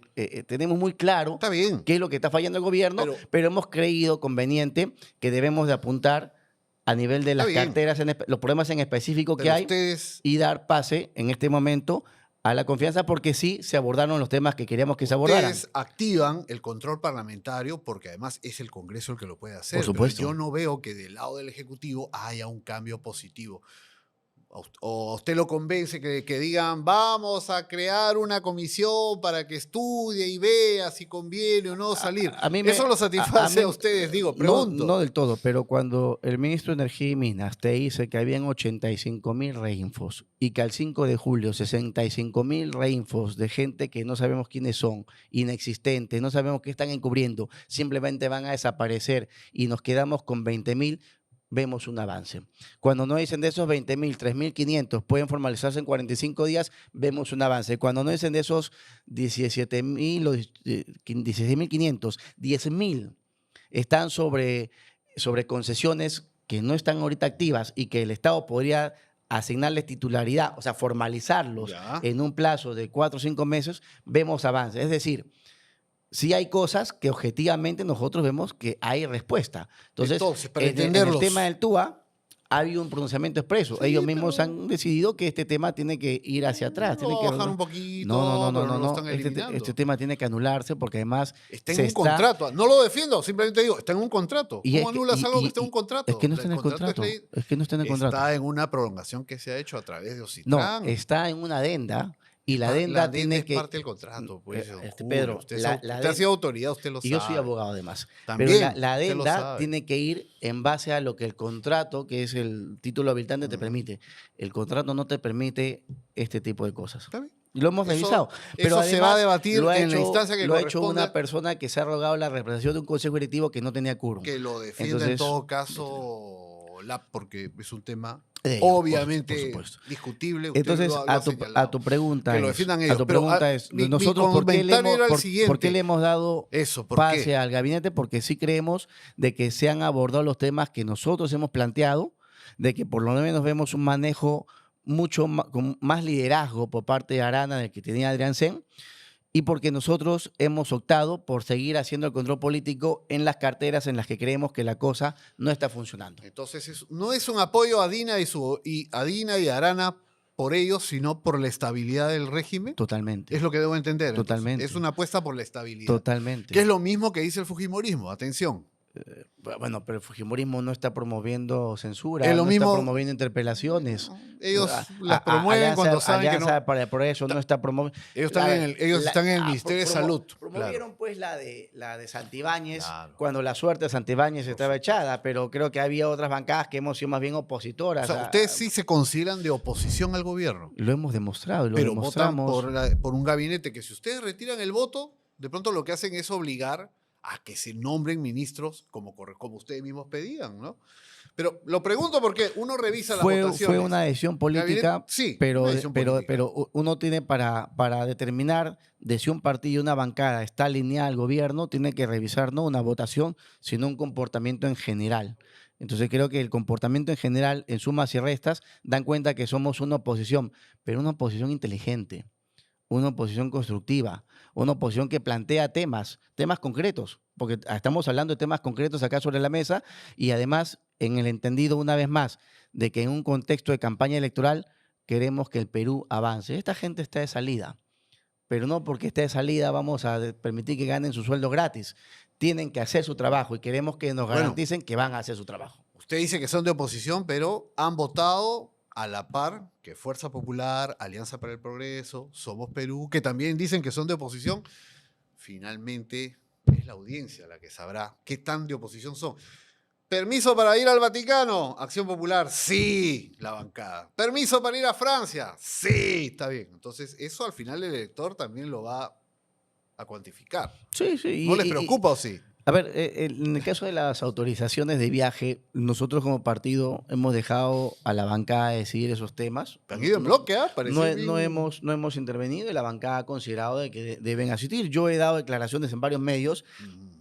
tenemos muy claro Está bien. qué es lo que está fallando el gobierno, pero hemos creído conveniente que debemos de apuntar a nivel de las carteras, los problemas en específico que hay y dar pase en este momento a la confianza porque sí se abordaron los temas que queríamos que se abordaran. Ustedes activan el control parlamentario porque además es el Congreso el que lo puede hacer. Por supuesto. Pero yo no veo que del lado del Ejecutivo haya un cambio positivo. O usted lo convence que digan, vamos a crear una comisión para que estudie y vea si conviene o no salir. Eso lo satisface a ustedes, digo, pregunto. No del todo, pero cuando el ministro de Energía y Minas te dice que habían 85.000 reinfos y que al 5 de julio 65.000 reinfos de gente que no sabemos quiénes son, inexistentes, no sabemos qué están encubriendo, simplemente van a desaparecer y nos quedamos con 20.000, vemos un avance. Cuando nos dicen de esos 20.000, 3.500 pueden formalizarse en 45 días, vemos un avance. Cuando nos dicen de esos 17.000 o 16.500, 10.000 están sobre concesiones que no están ahorita activas y que el Estado podría asignarles titularidad, o sea, formalizarlos en un plazo de 4 o 5 meses, vemos avances. Es decir, sí hay cosas que objetivamente nosotros vemos que hay respuesta. Entonces para en el tema del TUA ha habido un pronunciamiento expreso. Sí, ellos mismos han decidido que este tema tiene que ir hacia atrás. Tiene que bajar un poquito. No. Este tema tiene que anularse porque además está en un contrato. No lo defiendo, simplemente digo, está en un contrato. ¿Cómo anulas algo que está en un contrato? Es que no está en el contrato. Es que no está en el contrato. Está en una prolongación que se ha hecho a través de Ocitrán. No, está en una adenda. Y la adenda tiene que... es parte del contrato, pues, Pedro, usted ha sido autoridad, usted lo sabe. Y yo soy abogado además. También, pero la adenda tiene que ir en base a lo que el contrato, que es el título habilitante, te permite. El contrato no te permite este tipo de cosas. ¿Está bien? Y lo hemos revisado. Pero eso se va a debatir en la instancia que lo ha hecho una persona que se ha rogado la representación de un consejo directivo que no tenía quórum. Que lo defienda en todo caso, porque es un tema obviamente por discutible. Entonces, a tu pregunta es, nosotros ¿por qué le hemos dado pase al gabinete? Porque sí creemos de que se han abordado los temas que nosotros hemos planteado, de que por lo menos vemos un manejo con más liderazgo por parte de Arana del que tenía Adrián Sen, y porque nosotros hemos optado por seguir haciendo el control político en las carteras en las que creemos que la cosa no está funcionando. Entonces, no es un apoyo a Dina y a Arana por ellos, sino por la estabilidad del régimen. Totalmente. Es lo que debo entender. Totalmente. Entonces, es una apuesta por la estabilidad. Totalmente. Que es lo mismo que dice el fujimorismo. Atención. Bueno, pero el fujimorismo no está promoviendo censura, no está promoviendo interpelaciones. Ellos las promueven cuando saben que no. Para el Progreso no está promoviendo. Ellos están en el Ministerio de Salud. Promovieron pues la de Santibáñez, cuando la suerte de Santibáñez estaba echada, pero creo que había otras bancadas que hemos sido más bien opositoras. O sea, ustedes sí se consideran de oposición al gobierno. Lo hemos demostrado, lo pero demostramos. Votan por un gabinete que si ustedes retiran el voto, de pronto lo que hacen es obligar a que se nombren ministros como ustedes mismos pedían, ¿no? Pero lo pregunto porque uno revisa las votaciones. Fue una decisión política, sí, pero uno tiene para determinar de si un partido y una bancada está alineada al gobierno, tiene que revisar no una votación, sino un comportamiento en general. Entonces creo que el comportamiento en general, en sumas y restas, dan cuenta que somos una oposición, pero una oposición inteligente, una oposición constructiva, una oposición que plantea temas concretos, porque estamos hablando de temas concretos acá sobre la mesa y además en el entendido una vez más de que en un contexto de campaña electoral queremos que el Perú avance. Esta gente está de salida, pero no porque esté de salida vamos a permitir que ganen su sueldo gratis. tienen que hacer su trabajo y queremos que nos Bueno. garanticen que van a hacer su trabajo. Usted dice que son de oposición, pero han votado a la par que Fuerza Popular, Alianza para el Progreso, Somos Perú, que también dicen que son de oposición. Finalmente es la audiencia la que sabrá qué tan de oposición son. ¿Permiso para ir al Vaticano? Acción Popular, sí, la bancada. ¿Permiso para ir a Francia? Sí, está bien. Entonces, eso al final el elector también lo va a cuantificar. Sí, sí. ¿No les preocupa o sí? A ver, en el caso de las autorizaciones de viaje, nosotros como partido hemos dejado a la bancada decidir esos temas. Han ido en bloque, ¿ah? No hemos intervenido y la bancada ha considerado de que deben asistir. Yo he dado declaraciones en varios medios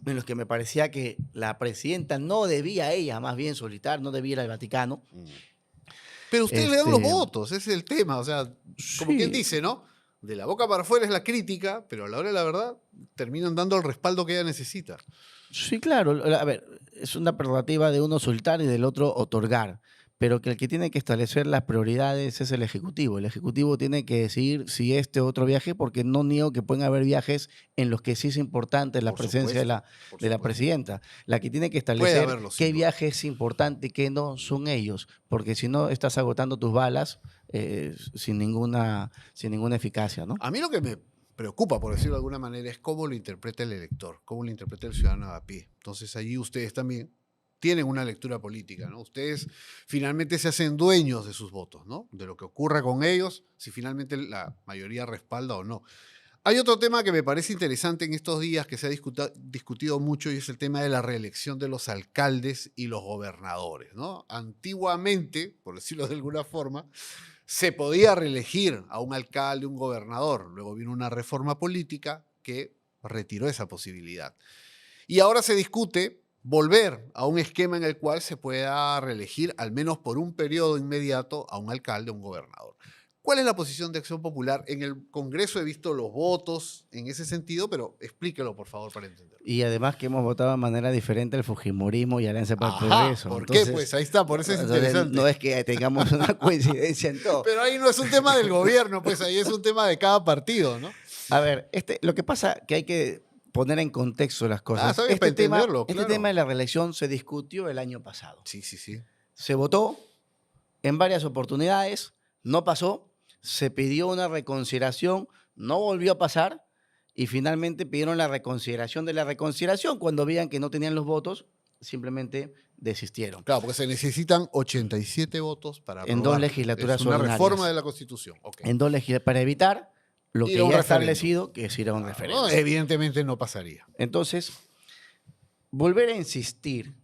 en los que me parecía que la presidenta no debía ella, más bien solicitar, no debía ir al Vaticano. Pero ustedes le dan los votos, ese es el tema. O sea, como Sí. quien dice, ¿no? De la boca para afuera es la crítica, pero a la hora de la verdad terminan dando el respaldo que ella necesita. Sí, claro. A ver, es una prerrogativa de uno soltar y del otro otorgar. Pero que el que tiene que establecer las prioridades es el Ejecutivo. El Ejecutivo tiene que decidir si este o otro viaje, porque no niego que pueden haber viajes en los que sí es importante la Por presencia de la supuesto. presidenta. La que tiene que Puede establecer haberlo, sin qué duda. viaje es importante y qué no son ellos. Porque si no, estás agotando tus balas sin ninguna eficacia, ¿no? A mí lo que me preocupa, por decirlo de alguna manera, es cómo lo interpreta el elector, cómo lo interpreta el ciudadano a pie. Entonces allí ustedes también tienen una lectura política, ¿no? Ustedes finalmente se hacen dueños de sus votos, ¿no? De lo que ocurra con ellos, si finalmente la mayoría respalda o no. Hay otro tema que me parece interesante en estos días que se ha discutido mucho y es el tema de la reelección de los alcaldes y los gobernadores, ¿no? Antiguamente, por decirlo de alguna forma, se podía reelegir a un alcalde, un gobernador. Luego vino una reforma política que retiró esa posibilidad. Y ahora se discute volver a un esquema en el cual se pueda reelegir, al menos por un periodo inmediato, a un alcalde o un gobernador. ¿Cuál es la posición de Acción Popular? En el Congreso he visto los votos en ese sentido, pero explíquelo, por favor, para entenderlo. Y además que hemos votado de manera diferente el fujimorismo y Alianza para el Ajá, Progreso. ¿por Entonces, qué? Pues ahí está, por eso es entonces, interesante. no es que tengamos una coincidencia en todo. Pero ahí no es un tema del gobierno, pues ahí es un tema de cada partido, ¿no? A ver, lo que pasa que hay que poner en contexto las cosas. está bien, para entenderlo, este claro. tema de la reelección se discutió el año pasado. Sí. Se votó en varias oportunidades, no pasó, se pidió una reconsideración, no volvió a pasar y finalmente pidieron la reconsideración de la reconsideración. Cuando veían que no tenían los votos, simplemente desistieron. Claro, porque se necesitan 87 votos para En dos aprobar. legislaturas Es una ordinarias. reforma de la Constitución. Ok. En dos legislaturas para evitar lo Ir que a un ya ha referéndum. establecido, que es ir a un referéndum. No, evidentemente no pasaría. Entonces, volver a insistir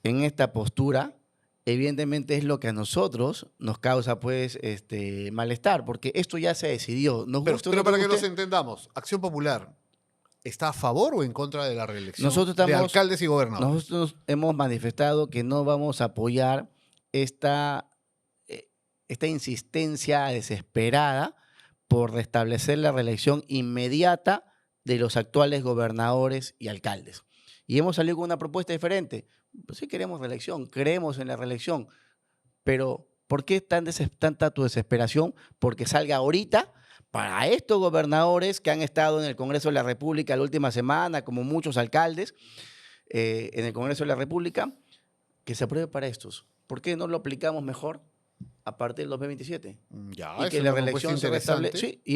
en esta postura, evidentemente es lo que a nosotros nos causa pues malestar, porque esto ya se decidió. Nos Pero, guste o pero no para nos que nos guste, entendamos, Acción Popular, ¿está a favor o en contra de la reelección Nosotros de estamos- alcaldes y gobernadores? nosotros hemos manifestado que no vamos a apoyar esta insistencia desesperada por restablecer la reelección inmediata de los actuales gobernadores y alcaldes. Y hemos salido con una propuesta diferente. Pues sí queremos reelección, creemos en la reelección, pero ¿por qué tanta tu desesperación? Porque salga ahorita para estos gobernadores que han estado en el Congreso de la República la última semana, como muchos alcaldes en el Congreso de la República, que se apruebe para estos. ¿Por qué no lo aplicamos mejor a partir del 2027? Ya, Y esa que es la una reelección propuesta se restablezca. interesante. Sí,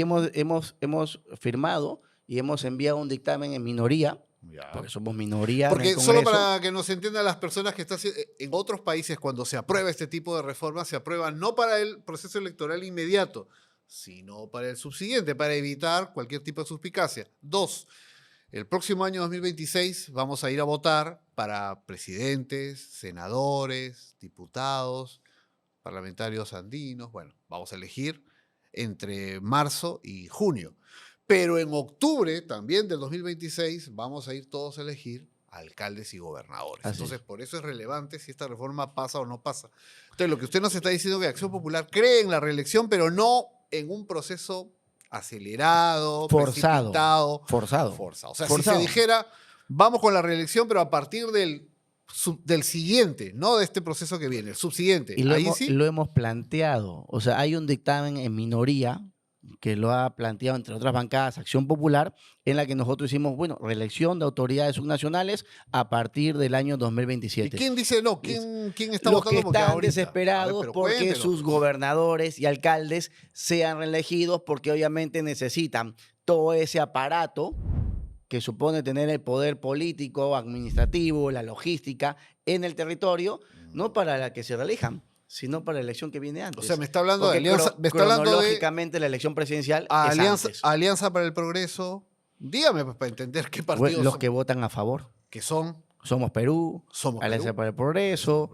y hemos firmado y hemos enviado un dictamen en minoría, Ya. porque somos minoría en Porque el solo Congreso. para que nos entiendan las personas que están en otros países, cuando se aprueba este tipo de reformas, se aprueba no para el proceso electoral inmediato, sino para el subsiguiente, para evitar cualquier tipo de suspicacia. 2, el próximo año 2026 vamos a ir a votar para presidentes, senadores, diputados, parlamentarios andinos. Bueno, vamos a elegir entre marzo y junio. Pero en octubre también del 2026 vamos a ir todos a elegir alcaldes y gobernadores. Así es. Entonces, por eso es relevante si esta reforma pasa o no pasa. Entonces, lo que usted nos está diciendo es que Acción Popular cree en la reelección, pero no en un proceso acelerado, Forzado. precipitado, Forzado. forzado. O sea, Forzado. si se dijera, vamos con la reelección, pero a partir del siguiente, no de este proceso que viene, el subsiguiente. Y Ahí sí. lo hemos planteado. O sea, hay un dictamen en minoría que lo ha planteado, entre otras bancadas, Acción Popular, en la que nosotros hicimos, bueno, reelección de autoridades subnacionales a partir del año ¿Y 2027. quién dice no? Es- ¿Quién está Los que votando porque están ahorita? A ver, desesperados pero porque cuéntenos, sus pues. gobernadores y alcaldes sean reelegidos, porque obviamente necesitan todo ese aparato que supone tener el poder político, administrativo, la logística en el territorio, no para la que se reelijan, sino para la elección que viene O sea, antes. me está hablando de Porque alianza, me está hablando de cronológicamente la elección presidencial es antes. Alianza para el Progreso. Dígame, pues, para entender qué partidos Los son. que votan a favor. Que son. Somos Perú, Somos Alianza Perú. para el Progreso,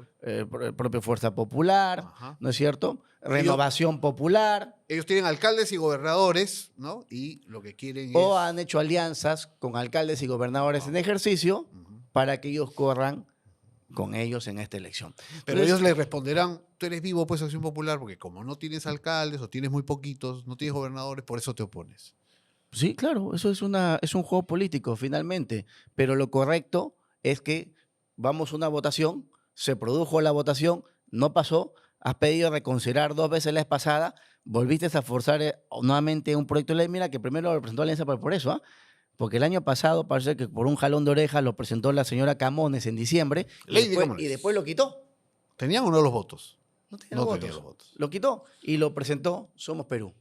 propia Fuerza Popular, Ajá. ¿no es cierto? Renovación Popular. Ellos tienen alcaldes y gobernadores, ¿no? Y lo que quieren O es. han hecho alianzas con alcaldes y gobernadores en ejercicio Ujú. para que ellos corran con ellos en esta elección. Pero Entonces, ellos les responderán, tú eres vivo, pues, Acción Popular, porque como no tienes alcaldes o tienes muy poquitos, no tienes gobernadores, por eso te opones. sí, claro, eso es un juego político finalmente, pero lo correcto es que vamos a una votación, se produjo la votación, no pasó, has pedido reconsiderar 2 veces la vez pasada, volviste a forzar nuevamente un proyecto de ley, mira que primero lo presentó Alianza para el Progreso, ¿ah? Porque el año pasado parece que por un jalón de orejas lo presentó la señora Camones en diciembre Lady Camones. y después lo quitó. ¿Tenían o no los votos? No tenía No los tenía votos. los votos. Lo quitó y lo presentó Somos Perú.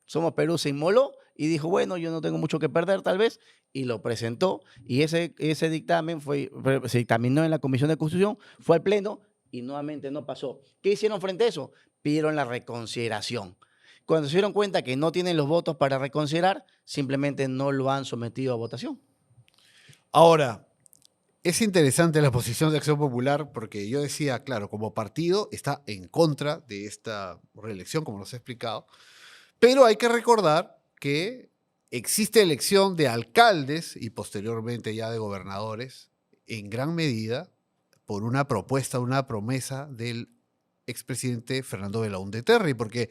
Somos Perú se inmoló y dijo, bueno, yo no tengo mucho que perder tal vez, y lo presentó, y ese dictamen se dictaminó en la Comisión de Constitución, fue al Pleno y nuevamente no pasó. ¿Qué hicieron frente a eso? Pidieron la reconsideración. Cuando se dieron cuenta que no tienen los votos para reconsiderar, simplemente no lo han sometido a votación. Ahora, es interesante la posición de Acción Popular porque yo decía, claro, como partido está en contra de esta reelección, como nos he explicado, pero hay que recordar que existe elección de alcaldes y posteriormente ya de gobernadores en gran medida por una propuesta, una promesa del expresidente Fernando Belaúnde Terry, porque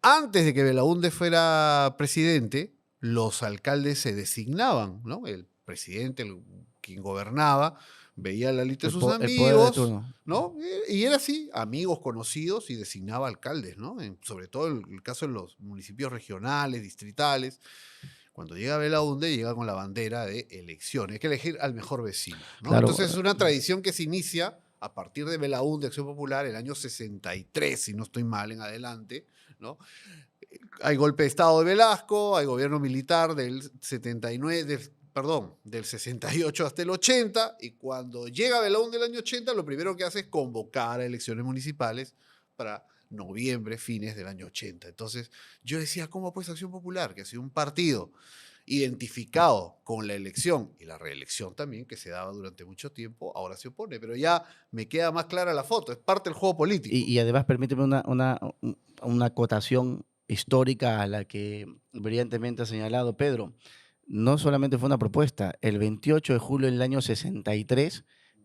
antes de que Belaúnde fuera presidente, los alcaldes se designaban, ¿no? El presidente, quien gobernaba, veía la lista de sus El poder de amigos, turno. ¿no? Y era así, amigos conocidos y designaba alcaldes, ¿no? Sobre todo el caso de los municipios regionales, distritales. Cuando llega Belaúnde, llega con la bandera de elecciones. Hay que elegir al mejor vecino, ¿no? Claro. Entonces es una tradición que se inicia a partir de Belaúnde, Acción Popular, el año 63, si no estoy mal, en adelante, ¿no? Hay golpe de Estado de Velasco, hay gobierno militar del 79, del 68 hasta el 80, y cuando llega Belaúnde del año 80, lo primero que hace es convocar a elecciones municipales para noviembre, fines del año 80. Entonces, yo decía, ¿cómo pues Acción Popular, que ha sido un partido identificado con la elección y la reelección también, que se daba durante mucho tiempo, ahora se opone? Pero ya me queda más clara la foto, es parte del juego político. Y además, permíteme una acotación histórica a la que brillantemente ha señalado Pedro. No solamente fue una propuesta, el 28 de julio del año 63,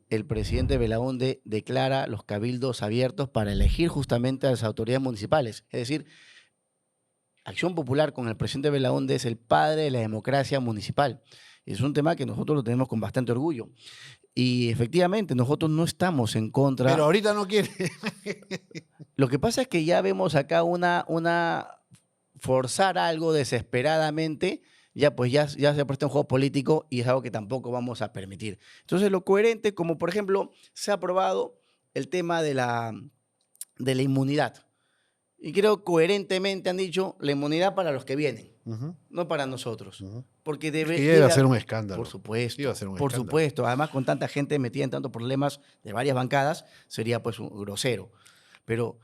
el presidente Belaúnde declara los cabildos abiertos para elegir justamente a las autoridades municipales. Es decir, Acción Popular con el presidente Belaúnde es el padre de la democracia municipal. Es un tema que nosotros lo tenemos con bastante orgullo. Y efectivamente, nosotros no estamos en contra. Pero ahorita no quiere. Lo que pasa es que ya vemos acá una forzar algo desesperadamente, ya se presta un juego político y es algo que tampoco vamos a permitir. Entonces, lo coherente, como por ejemplo, se ha aprobado el tema de la inmunidad. Y creo coherentemente han dicho la inmunidad para los que vienen, no para nosotros. Porque debe ser un escándalo. Por supuesto. Iba a ser un por escándalo. supuesto. Además, con tanta gente metida en tantos problemas de varias bancadas, sería pues un grosero. Pero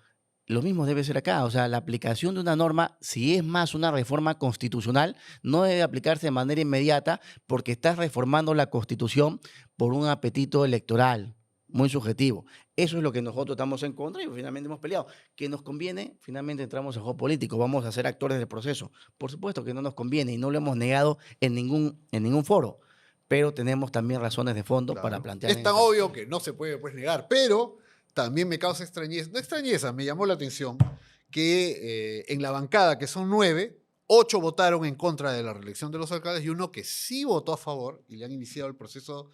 lo mismo debe ser acá. O sea, la aplicación de una norma, si es más una reforma constitucional, no debe aplicarse de manera inmediata porque estás reformando la Constitución por un apetito electoral muy subjetivo. Eso es lo que nosotros estamos en contra y finalmente hemos peleado. ¿Qué nos conviene? Finalmente entramos en juego político, vamos a ser actores del proceso. Por supuesto que no nos conviene y no lo hemos negado en ningún foro, pero tenemos también razones de fondo para plantear. Es tan obvio que no se puede pues, negar, pero también me causa extrañeza, no extrañeza, me llamó la atención que en la bancada, que son 9, 8 votaron en contra de la reelección de los alcaldes y uno que sí votó a favor y le han iniciado el proceso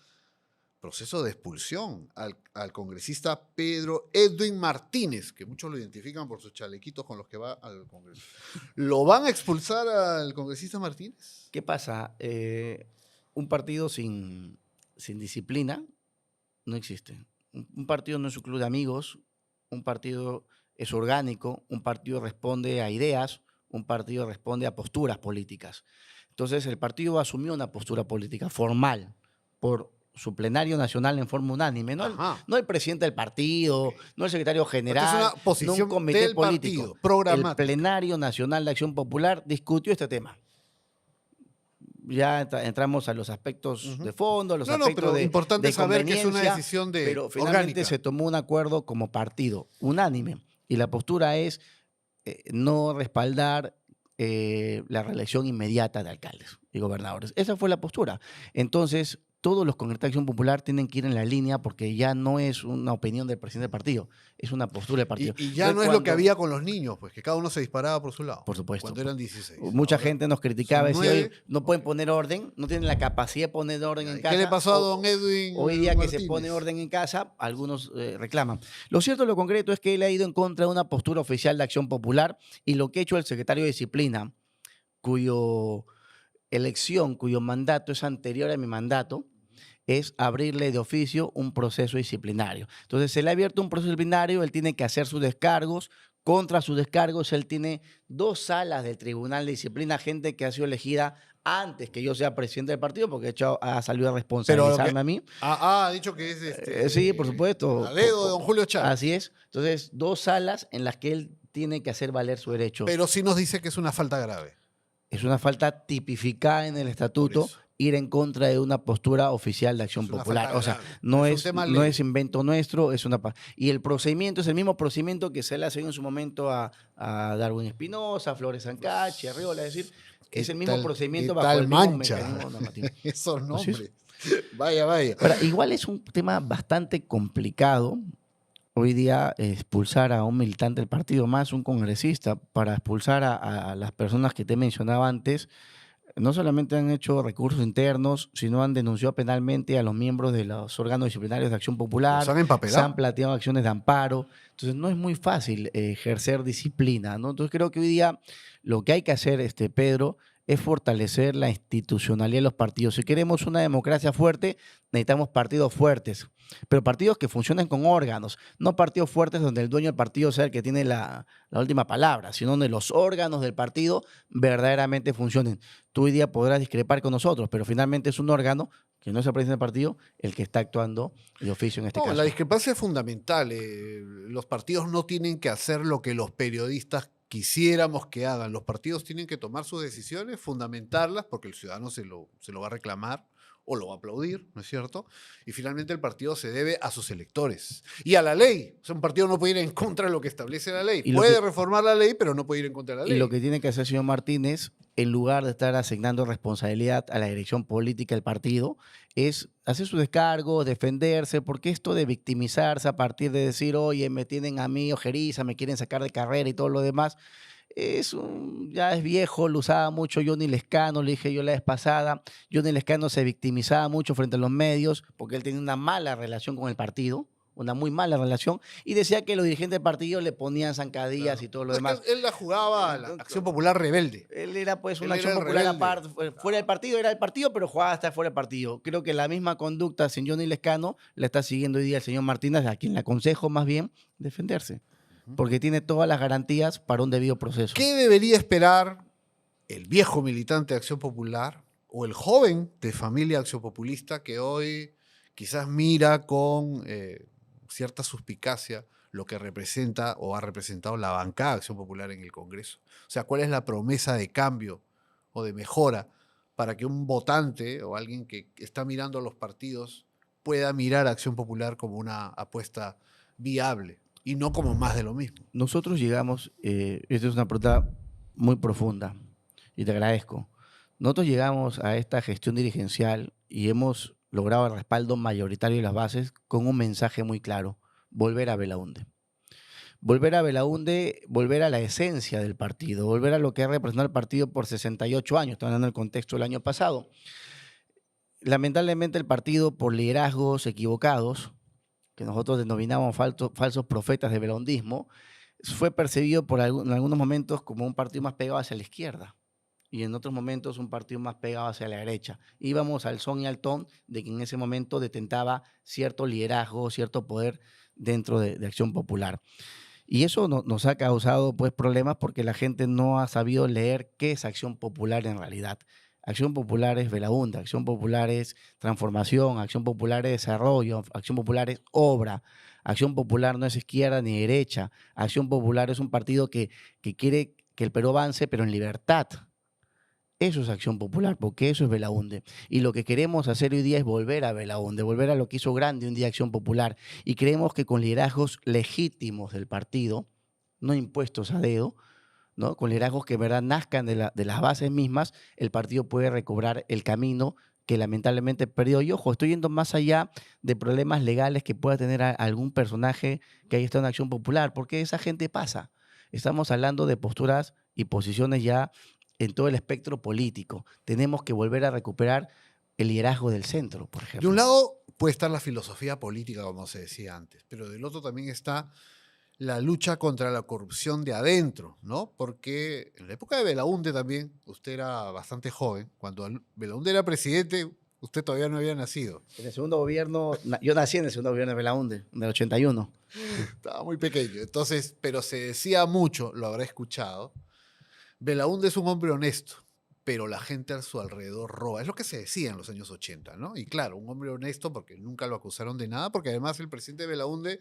proceso de expulsión al congresista Pedro Edwin Martínez, que muchos lo identifican por sus chalequitos con los que va al Congreso. ¿Lo van a expulsar al congresista Martínez? ¿Qué pasa? Un partido sin disciplina no existe. Un partido no es un club de amigos, un partido es orgánico, un partido responde a ideas, un partido responde a posturas políticas. Entonces, el partido asumió una postura política formal por su plenario nacional en forma unánime, no el presidente del partido, no el secretario general, es una posición no un comité del político. partido, programática. El plenario nacional de Acción Popular discutió este tema. Ya entramos a los aspectos de fondo, a los aspectos de importante saber que es una decisión pero finalmente orgánica. se tomó un acuerdo como partido unánime y la postura es no respaldar la reelección inmediata de alcaldes y gobernadores. Esa fue la postura. Entonces, todos los congresistas de Acción Popular tienen que ir en la línea porque ya no es una opinión del presidente del partido, es una postura del partido. Y ya no es lo que había con los niños, pues que cada uno se disparaba por su lado. Por supuesto. Cuando eran 16. Mucha gente nos criticaba y decía, 9, no pueden poner orden, no tienen la capacidad de poner orden en casa. ¿Qué le pasó a don Edwin Hoy día Martínez? Que se pone orden en casa, algunos reclaman. Lo cierto, lo concreto es que él ha ido en contra de una postura oficial de Acción Popular y lo que ha hecho el secretario de Disciplina, cuyo mandato es anterior a mi mandato, es abrirle de oficio un proceso disciplinario. Entonces, se le ha abierto un proceso disciplinario, él tiene que hacer sus descargos. Contra sus descargos, él tiene 2 salas del Tribunal de Disciplina, gente que ha sido elegida antes que yo sea presidente del partido, porque ha salido a responsabilizarme a mí. Ha dicho que es sí, por supuesto. A dedo de don Julio Chávez. Así es. Entonces, 2 salas en las que él tiene que hacer valer su derecho. Pero sí nos dice que es una falta grave. Es una falta tipificada en el estatuto ir en contra de una postura oficial de Acción Popular. O sea, no es invento nuestro, es una... Y el procedimiento es el mismo procedimiento que se le hace en su momento a Darwin Espinosa, a Flores Ancachi, a Arriola, es decir, es el mismo procedimiento bajo el mismo mecanismo normativo. Esos nombres. Vaya. Ahora, igual es un tema bastante complicado hoy día expulsar a un militante del partido, más un congresista, para expulsar a las personas que te mencionaba antes. No solamente han hecho recursos internos, sino han denunciado penalmente a los miembros de los órganos disciplinarios de Acción Popular. Se han planteado acciones de amparo. Entonces, no es muy fácil ejercer disciplina, ¿no? Entonces, creo que hoy día lo que hay que hacer, Pedro, es fortalecer la institucionalidad de los partidos. Si queremos una democracia fuerte, necesitamos partidos fuertes, pero partidos que funcionen con órganos, no partidos fuertes donde el dueño del partido sea el que tiene la última palabra, sino donde los órganos del partido verdaderamente funcionen. Tú hoy día podrás discrepar con nosotros, pero finalmente es un órgano que no es el presidente del partido el que está actuando de oficio en este caso. La discrepancia es fundamental. Los partidos no tienen que hacer lo que los periodistas quisiéramos que hagan. Los partidos tienen que tomar sus decisiones, fundamentarlas, porque el ciudadano se lo va a reclamar o lo va a aplaudir, ¿no es cierto? Y finalmente el partido se debe a sus electores y a la ley. O sea, un partido no puede ir en contra de lo que establece la ley. Puede reformar la ley, pero no puede ir en contra de la ley. Y lo que tiene que hacer el señor Martínez, en lugar de estar asignando responsabilidad a la dirección política del partido, es hacer su descargo, defenderse, porque esto de victimizarse a partir de decir, oye, me tienen a mí ojeriza, me quieren sacar de carrera y todo lo demás, ya es viejo, lo usaba mucho Johnny Lescano, le dije yo la vez pasada. Johnny Lescano se victimizaba mucho frente a los medios porque él tenía una mala relación con el partido, una muy mala relación, y decía que los dirigentes del partido le ponían zancadillas y todo lo demás. Él la jugaba a la Acción Popular rebelde. Él era pues una Acción Popular aparte, fuera del partido, era el partido, pero jugaba hasta fuera del partido. Creo que la misma conducta sin Johnny Lescano la está siguiendo hoy día el señor Martínez, a quien le aconsejo más bien defenderse, porque tiene todas las garantías para un debido proceso. ¿Qué debería esperar el viejo militante de Acción Popular o el joven de familia acciopopulista que hoy quizás mira con cierta suspicacia lo que representa o ha representado la bancada de Acción Popular en el Congreso? O sea, ¿cuál es la promesa de cambio o de mejora para que un votante o alguien que está mirando a los partidos pueda mirar a Acción Popular como una apuesta viable y no como más de lo mismo? Nosotros llegamos, esta es una pregunta muy profunda y te agradezco. Nosotros llegamos a esta gestión dirigencial y hemos logrado el respaldo mayoritario de las bases con un mensaje muy claro: volver a Belaunde. Volver a Belaunde, volver a la esencia del partido, volver a lo que ha representado el partido por 68 años, estoy hablando del contexto del año pasado. lamentablemente el partido, por liderazgos equivocados, que nosotros denominamos falsos profetas de belaundismo, fue percibido en algunos momentos como un partido más pegado hacia la izquierda y en otros momentos un partido más pegado hacia la derecha. Íbamos al son y al ton de que en ese momento detentaba cierto liderazgo, cierto poder dentro de Acción Popular. Y eso nos ha causado pues, problemas porque la gente no ha sabido leer qué es Acción Popular en realidad. Acción Popular es Belaúnde, Acción Popular es transformación, Acción Popular es desarrollo, Acción Popular es obra, Acción Popular no es izquierda ni derecha, Acción Popular es un partido que quiere que el Perú avance, pero en libertad. Eso es Acción Popular, porque eso es Belaúnde. Y lo que queremos hacer hoy día es volver a Belaúnde, volver a lo que hizo grande un día Acción Popular. Y creemos que con liderazgos legítimos del partido, no impuestos a dedo, ¿no? Con liderazgos que en verdad nazcan de las bases mismas, el partido puede recobrar el camino que lamentablemente perdió. Y ojo, estoy yendo más allá de problemas legales que pueda tener algún personaje que haya estado en Acción Popular, porque esa gente pasa. Estamos hablando de posturas y posiciones ya en todo el espectro político. Tenemos que volver a recuperar el liderazgo del centro, por De un ejemplo. lado puede estar la filosofía política, como se decía antes, pero del otro también está la lucha contra la corrupción de adentro, ¿no? Porque en la época de Belaúnde también, usted era bastante joven, cuando Belaúnde era presidente, usted todavía no había nacido. En el segundo gobierno, yo nací en el segundo gobierno de Belaúnde, en el 81. Estaba muy pequeño, entonces, pero se decía mucho, lo habrá escuchado, Belaúnde es un hombre honesto, pero la gente a su alrededor roba. Es lo que se decía en los años 80, ¿no? Y claro, un hombre honesto porque nunca lo acusaron de nada, porque además el presidente Belaúnde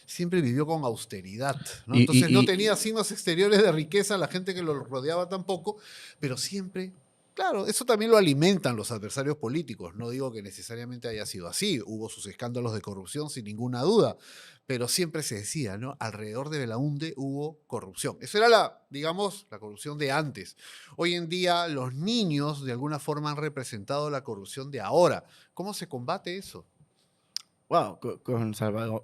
siempre vivió con austeridad, ¿no? Y, Entonces no y, tenía y, signos exteriores de riqueza, la gente que lo rodeaba tampoco, pero siempre, claro, eso también lo alimentan los adversarios políticos. No digo que necesariamente haya sido así, hubo sus escándalos de corrupción sin ninguna duda, pero siempre se decía, ¿no? Alrededor de Belaúnde hubo corrupción. Esa era digamos, la corrupción de antes. Hoy en día los niños de alguna forma han representado la corrupción de ahora. ¿Cómo se combate eso? wow,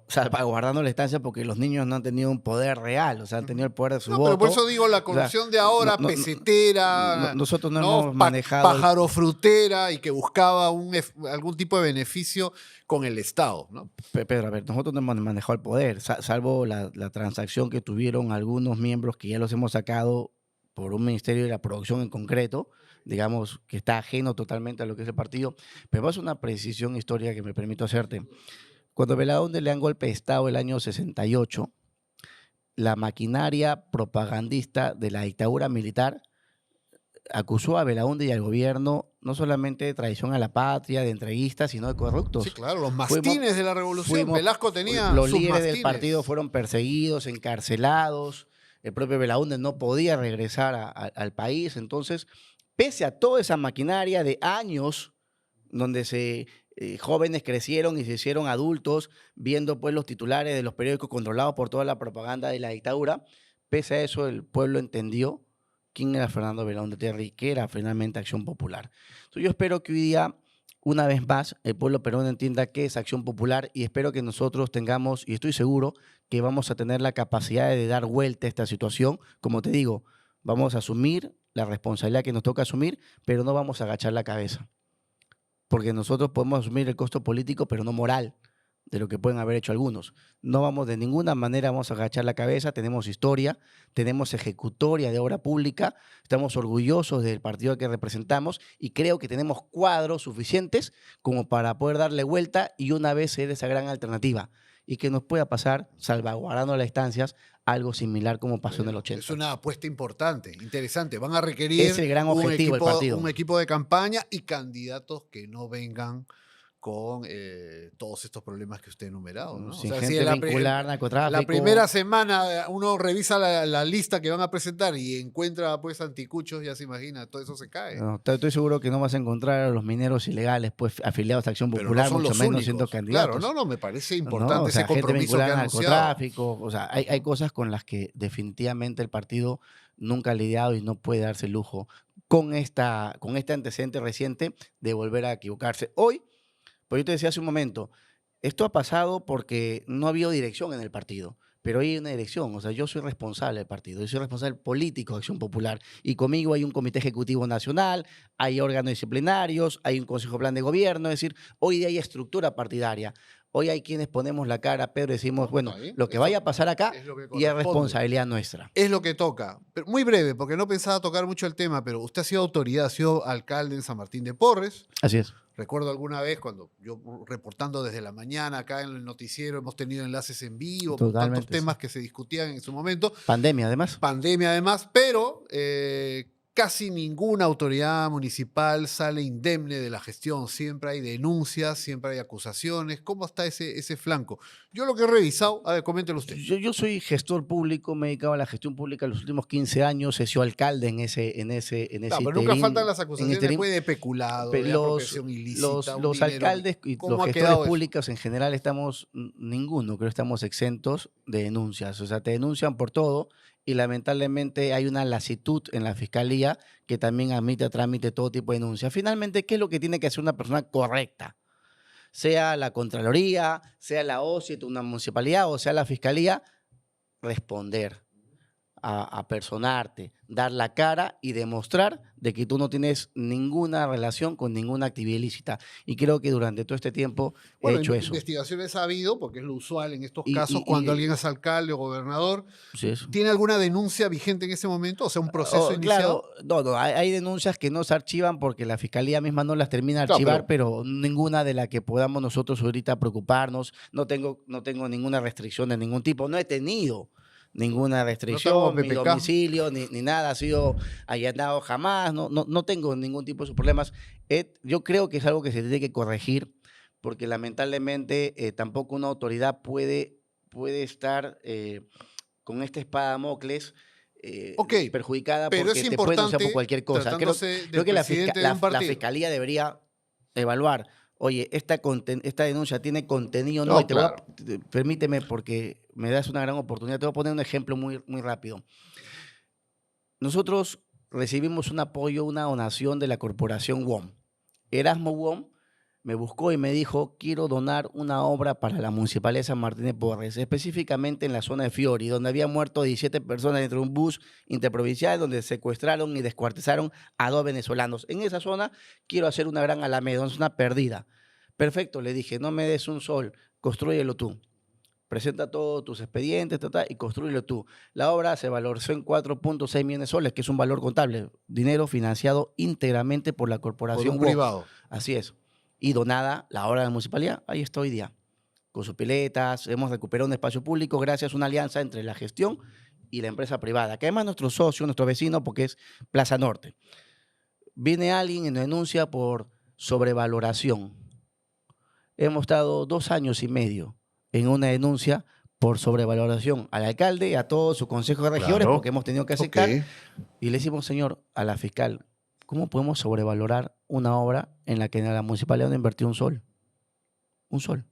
salvaguardando la estancia porque los niños no han tenido un poder real, o sea, han tenido Ujú. el poder de su No, pero por voto. eso digo la O sea, corrupción de no, ahora, no, pesetera, nosotros no hemos ¿no? manejado Pájaro frutera y que buscaba algún tipo de beneficio con el Estado, ¿no? Pedro, a ver, nosotros no hemos manejado el poder, salvo la transacción que tuvieron algunos miembros que ya los hemos sacado por un ministerio de la producción en concreto, digamos, que está ajeno totalmente a lo que es el partido. Pero es una precisión histórica que me permito hacerte. Cuando a Belaúnde le dan golpe de Estado el año 68, la maquinaria propagandista de la dictadura militar acusó a Belaúnde y al gobierno no solamente de traición a la patria, de entreguistas, sino de Sí, corruptos. claro, los Fuimos, mastines de la revolución. fuimos, Velasco tenía los sus líderes del partido mastines. fueron perseguidos, encarcelados, el propio Belaúnde no podía regresar al país. Entonces, pese a toda esa maquinaria de años donde jóvenes crecieron y se hicieron adultos viendo pues los titulares de los periódicos controlados por toda la propaganda de la dictadura, pese a eso el pueblo entendió quién era Fernando Belaúnde Terry, que era finalmente Acción Popular. Entonces yo espero que hoy día, una vez más, el pueblo peruano entienda qué es Acción Popular y espero que nosotros tengamos, y estoy seguro que vamos a tener la capacidad de dar vuelta a esta situación. Como te digo, vamos a asumir la responsabilidad que nos toca asumir, pero no vamos a agachar la cabeza porque nosotros podemos asumir el costo político, pero no moral, de lo que pueden haber hecho algunos. No vamos de ninguna manera, vamos a agachar la cabeza, tenemos historia, tenemos ejecutoria de obra pública, estamos orgullosos del partido que representamos y creo que tenemos cuadros suficientes como para poder darle vuelta y una vez ser esa gran alternativa y que nos pueda pasar, salvaguardando las instancias, algo similar como pasó en el Bueno, es 80. una apuesta importante, interesante. Van a Es requerir el gran objetivo del partido. un equipo de campaña y candidatos que no vengan con todos estos problemas que usted ha enumerado, ¿no? O Sin sea, si gente vincular, la primera narcotráfico. semana uno revisa la lista que van a presentar y encuentra pues anticuchos, ya se imagina, todo eso se cae. No, estoy seguro que no vas a encontrar a los mineros ilegales pues, afiliados a Acción Pero no Popular, son mucho los menos siendo únicos. Claro, candidatos. no, me parece ¿No? importante O ese sea, gente compromiso que vinculada ha al anunciado. narcotráfico. O sea, hay cosas con las que definitivamente el partido nunca ha lidiado y no puede darse el lujo con este antecedente reciente de volver a equivocarse. Hoy, pues yo te decía hace un momento, esto ha pasado porque no ha habido dirección en el partido. pero hay una dirección. O sea, yo soy responsable del partido, yo soy responsable político de Acción Popular. Y conmigo hay un comité ejecutivo nacional, hay órganos disciplinarios, hay un consejo de plan de gobierno. Es decir, hoy día hay estructura partidaria. Hoy hay quienes ponemos la cara, Pedro, y decimos, No, bueno, está bien. lo que Eso vaya a pasar acá es lo que y es corresponde. responsabilidad nuestra. Es lo que toca. Pero muy breve, porque no pensaba tocar mucho el tema, pero usted ha sido autoridad, ha sido alcalde en San Martín de Porres. Así es. Recuerdo alguna vez cuando yo reportando desde la mañana acá en el noticiero hemos tenido enlaces en vivo con tantos Totalmente, sí. temas que se discutían en su momento. Pandemia, además. Pandemia además, pero casi ninguna autoridad municipal sale indemne de la gestión. Siempre hay denuncias, siempre hay acusaciones. ¿Cómo está ese flanco? Yo lo que he revisado, a ver, coméntelo usted. Yo soy gestor público, me he dedicado a la gestión pública los últimos 15 años, he sido alcalde en ese Claro, pero nunca interín, faltan las en acusaciones interín. pues, de peculado, de apropiación ilícita, un Los dinero. alcaldes y ¿Cómo los ha gestores quedado eso? públicos en general estamos, ninguno, creo que estamos exentos de denuncias. O sea, te denuncian por todo y lamentablemente hay una lasitud en la fiscalía que también admite a trámite todo tipo de denuncias. Finalmente, ¿qué es lo que tiene que hacer una persona correcta? Sea la Contraloría, sea la OSIT, una municipalidad o sea la fiscalía, responder, a personarte, dar la cara y demostrar de que tú no tienes ninguna relación con ninguna actividad ilícita. Y creo que durante todo este tiempo Bueno, he hecho eso. investigaciones ha habido, porque es lo usual en estos Y- casos y- cuando y- alguien es alcalde o gobernador. Sí, eso. ¿Tiene alguna denuncia vigente en ese momento? O sea, un proceso Oh, iniciado. claro, no, hay denuncias que no se archivan porque la fiscalía misma no las termina de Claro, archivar, pero ninguna de la que podamos nosotros ahorita preocuparnos. No tengo ninguna restricción de ningún tipo, no he tenido ninguna como restricción, mi PPK. domicilio, ni nada ha sido allanado jamás, no tengo ningún tipo de esos problemas. Yo creo que es algo que se tiene que corregir porque lamentablemente tampoco una autoridad puede estar con esta espada de Damocles Ok, perjudicada pero porque es te puede denunciar por importante, cualquier cosa. tratándose del Creo que presidente de un la partido. fiscalía debería evaluar, oye, esta denuncia tiene contenido o no, No, y te voy a, claro. permíteme porque me das una gran oportunidad, te voy a poner un ejemplo muy rápido. Nosotros recibimos un apoyo, una donación de la corporación WOM. Erasmo WOM me buscó y me dijo, quiero donar una obra para la Municipalidad de San Martín de Porres, específicamente en la zona de Fiori, donde había muerto 17 personas dentro de un bus interprovincial, donde secuestraron y descuartizaron a 2 venezolanos. En esa zona quiero hacer una gran alameda, una zona perdida. Perfecto, le dije, no me des un sol, constrúyelo tú. Presenta todos tus expedientes y construyelo tú. La obra se valorizó en 4.6 millones de soles, que es un valor contable, dinero financiado íntegramente por la Por corporación un WOM. privado. Así es. Y donada la obra de la municipalidad, ahí está hoy día. Con sus piletas, hemos recuperado un espacio público gracias a una alianza entre la gestión y la empresa privada, que además nuestro socio, nuestro vecino, porque es Plaza Norte. Viene alguien y nos denuncia por sobrevaloración. Hemos estado 2 años y medio en una denuncia por sobrevaloración al alcalde y a todo su consejo de regidores, Claro. porque hemos tenido que aceptar. Ok. Y le decimos, señor, a la fiscal, ¿cómo podemos sobrevalorar una obra en la que la municipalidad no invirtió un sol? Un sol.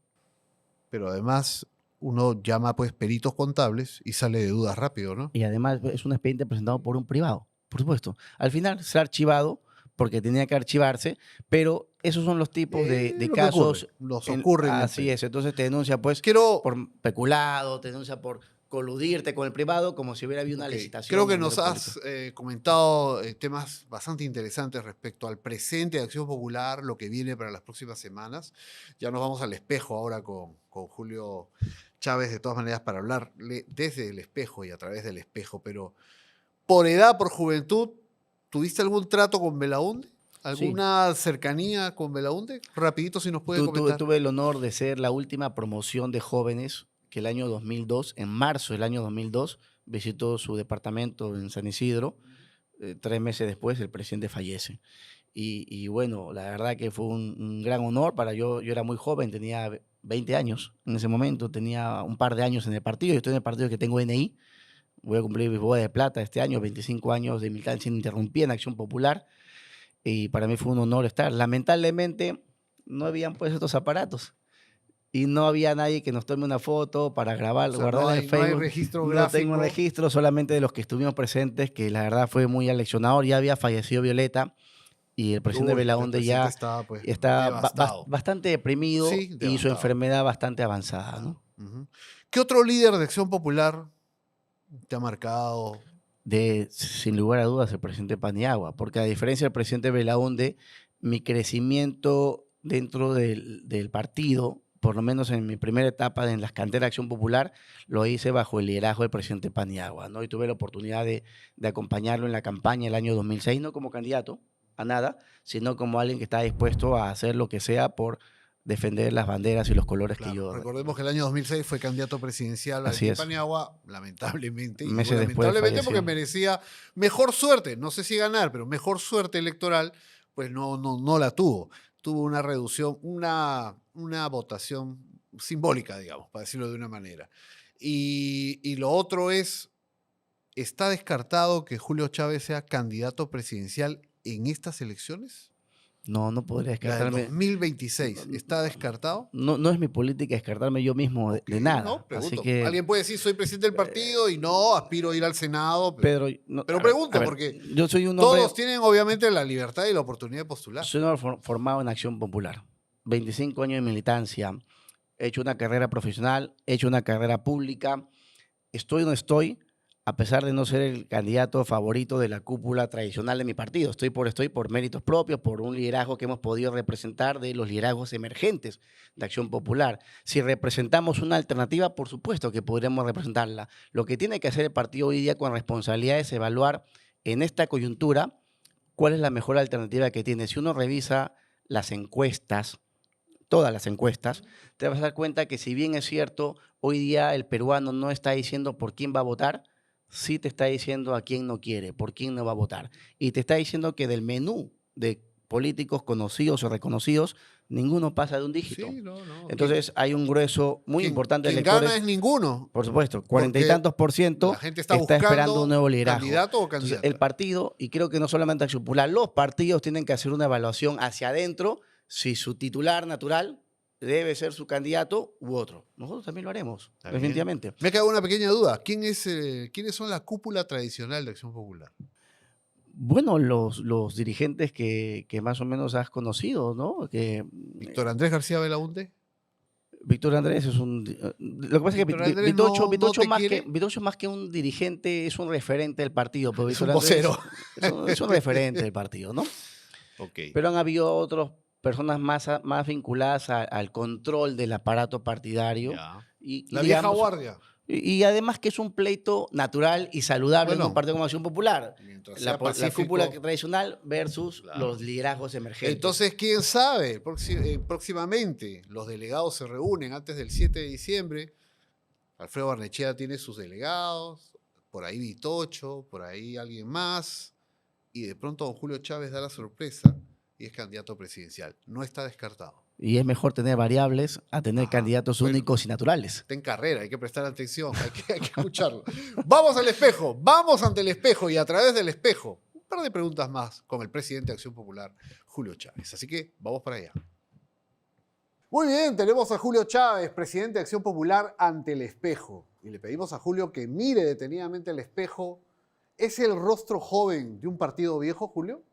Pero además uno llama pues peritos contables y sale de dudas rápido, ¿no? Y además es un expediente presentado por un privado, por supuesto. Al final se ha archivado porque tenía que archivarse, pero esos son los tipos de Lo que casos. ocurre, los ocurren. Así es, entonces te denuncia pues Quiero, por peculado, te denuncia por coludirte con el privado como si hubiera habido una ok, licitación. creo que en nos dinero has público. comentado temas bastante interesantes respecto al presente de Acción Popular, lo que viene para las próximas semanas. Ya nos vamos al espejo ahora con Julio Chávez, de todas maneras, para hablarle desde el espejo y a través del espejo. Pero por edad, por juventud, ¿tuviste algún trato con Belaúnde? ¿Alguna cercanía con Belaúnde? Rapidito, si nos puede comentar. Tuve el honor de ser la última promoción de jóvenes que el año 2002, en marzo del año 2002, visitó su departamento en San Isidro. 3 meses después el presidente fallece. Y bueno, la verdad que fue un gran honor para yo. Yo era muy joven, tenía 20 años en ese momento, tenía un par de años en el partido. Yo estoy en el partido que tengo NI. Voy a cumplir mi boda de plata este año, 25 años de militancia ininterrumpida en Acción Popular. Y para mí fue un honor estar. Lamentablemente no habían pues estos aparatos y no había nadie que nos tome una foto para grabar, O sea, guardarla en no hay Facebook. registro No gráfico. tengo un registro, solamente de los que estuvimos presentes, que la verdad fue muy aleccionador. Ya había fallecido Violeta y el presidente Uy, Belaúnde el ya presidente estaba, pues, está devastado. bastante deprimido Sí, y su devastado. enfermedad bastante avanzada, ¿no? Ujú. ¿Qué otro líder de Acción Popular te ha marcado? Sin lugar a dudas, el presidente Paniagua, porque a diferencia del presidente Belaunde, mi crecimiento dentro del partido, por lo menos en mi primera etapa en las canteras de Acción Popular, lo hice bajo el liderazgo del presidente Paniagua, ¿no? Y tuve la oportunidad de acompañarlo en la campaña el año 2006, no como candidato a nada, sino como alguien que está dispuesto a hacer lo que sea por defender las banderas y los colores que Claro, yo... recordemos que el año 2006 fue candidato presidencial Así Valentín es. Paniagua, lamentablemente, y digo Meses después lamentablemente porque falleció. merecía mejor suerte, no sé si ganar, pero mejor suerte electoral, pues no la tuvo. Tuvo una reducción, una votación simbólica, digamos, para decirlo de una manera. Y lo otro es, ¿está descartado que Julio Chávez sea candidato presidencial en estas elecciones? No podría La del descartarme. 2026, ¿está descartado? No es mi política descartarme yo mismo Ok, de no, nada. Así pregunto. que, Alguien puede decir, soy presidente del partido y no, aspiro a ir al Senado, Pedro, pero a pregunto, ver, porque yo soy un hombre, todos tienen obviamente la libertad y la oportunidad de postular. soy un hombre formado en Acción Popular. 25 años de militancia. He hecho una carrera profesional, he hecho una carrera pública. Estoy donde estoy, a pesar de no ser el candidato favorito de la cúpula tradicional de mi partido. Estoy por méritos propios, por un liderazgo que hemos podido representar de los liderazgos emergentes de Acción Popular. Si representamos una alternativa, por supuesto que podremos representarla. Lo que tiene que hacer el partido hoy día con responsabilidad es evaluar en esta coyuntura cuál es la mejor alternativa que tiene. Si uno revisa las encuestas, todas las encuestas, te vas a dar cuenta que si bien es cierto, hoy día el peruano no está diciendo por quién va a votar, sí te está diciendo a quién no quiere, por quién no va a votar. Y te está diciendo que del menú de políticos conocidos o reconocidos, ninguno pasa de un dígito. Sí, no. Entonces hay un grueso muy importante de Quien gana electores. es ninguno, Por supuesto, 40 y porque tantos por ciento la gente está esperando un buscando nuevo liderazgo. candidato o Entonces, candidata. el partido, y creo que no solamente Acción Popular, los partidos tienen que hacer una evaluación hacia adentro si su titular natural debe ser su candidato u otro. Nosotros también lo haremos, Está bien. definitivamente. Me ha quedado una pequeña duda. ¿Quiénes son la cúpula tradicional de Acción Popular? Bueno, los dirigentes que más o menos has conocido, ¿no? Víctor Andrés García Belaunde. Víctor Andrés es un... Lo que pasa es que Víctor Andrés Vitocho, no Vitocho te más quiere. Vitocho más que un dirigente es un referente del partido. Pero Es Víctor un vocero. Andrés es un referente del partido, ¿no? Ok. Pero han habido otras personas más vinculadas al control del aparato partidario. Ya. Y La vieja digamos, guardia. y además que es un pleito natural y saludable en Bueno, un partido como Acción Popular. mientras sea La pacífico. cúpula tradicional versus Claro. los liderazgos emergentes. Entonces, quién sabe, próximamente los delegados se reúnen antes del 7 de diciembre. Alfredo Barnechea tiene sus delegados, por ahí Vitocho, por ahí alguien más, y de pronto don Julio Chávez da la sorpresa y es candidato presidencial. No está descartado. Y es mejor tener variables a tener Ajá, candidatos bueno. únicos y naturales. Está en carrera, hay que prestar atención, hay que escucharlo. Vamos al espejo, vamos ante el espejo y a través del espejo. Un par de preguntas más con el presidente de Acción Popular, Julio Chávez. Así que vamos para allá. Muy bien, tenemos a Julio Chávez, presidente de Acción Popular, ante el espejo. Y le pedimos a Julio que mire detenidamente el espejo. ¿Es el rostro joven de un partido viejo, Julio?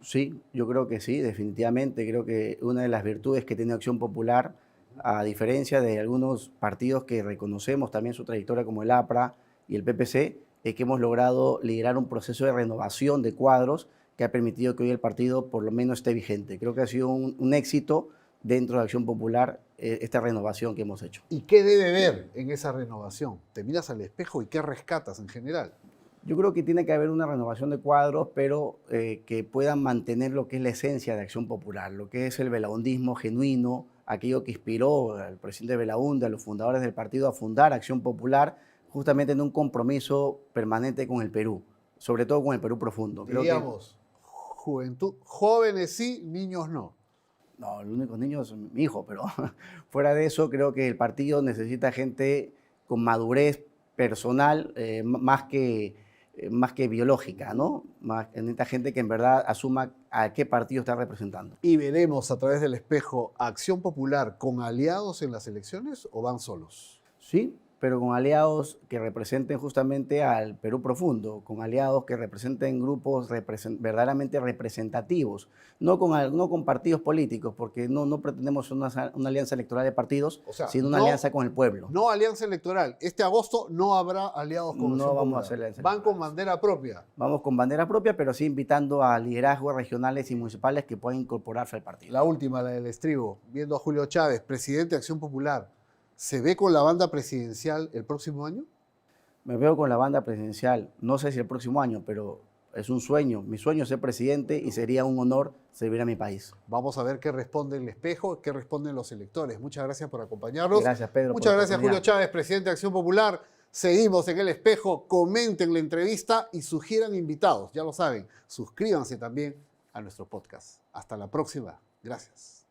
Sí, yo creo que sí, definitivamente. Creo que una de las virtudes que tiene Acción Popular, a diferencia de algunos partidos que reconocemos también su trayectoria como el APRA y el PPC, es que hemos logrado liderar un proceso de renovación de cuadros que ha permitido que hoy el partido por lo menos esté vigente. Creo que ha sido un éxito dentro de Acción Popular esta renovación que hemos hecho. ¿Y qué debe ver en esa renovación? Te miras al espejo y ¿qué rescatas en general? Yo creo que tiene que haber una renovación de cuadros, pero que puedan mantener lo que es la esencia de Acción Popular, lo que es el belaundismo genuino, aquello que inspiró al presidente Belaunde, a los fundadores del partido a fundar Acción Popular, justamente en un compromiso permanente con el Perú, sobre todo con el Perú profundo. Diríamos, juventud, jóvenes sí, niños no. No, los únicos niños son mi hijo, pero fuera de eso creo que el partido necesita gente con madurez personal más que biológica, ¿no? Necesita gente que en verdad asuma a qué partido está representando. ¿Y veremos a través del espejo Acción Popular con aliados en las elecciones o van solos? Sí, pero con aliados que representen justamente al Perú profundo, con aliados que representen grupos verdaderamente representativos, no con partidos políticos, porque no pretendemos una alianza electoral de partidos, O sea, sino una alianza con el pueblo. No alianza electoral. Este agosto no habrá aliados con No vamos a hacer alianza Van con electorales. bandera propia. Vamos con bandera propia, pero sí invitando a liderazgos regionales y municipales que puedan incorporarse al partido. La última, la del estribo, viendo a Julio Chávez, presidente de Acción Popular. ¿Se ve con la banda presidencial el próximo año? Me veo con la banda presidencial, no sé si el próximo año, pero es un sueño. Mi sueño es ser presidente y sería un honor servir a mi país. Vamos a ver qué responde el espejo, qué responden los electores. Muchas gracias por acompañarnos. Gracias, Pedro. Muchas gracias, Julio Chávez, presidente de Acción Popular. Seguimos en el espejo. Comenten la entrevista y sugieran invitados. Ya lo saben, suscríbanse también a nuestro podcast. Hasta la próxima. Gracias.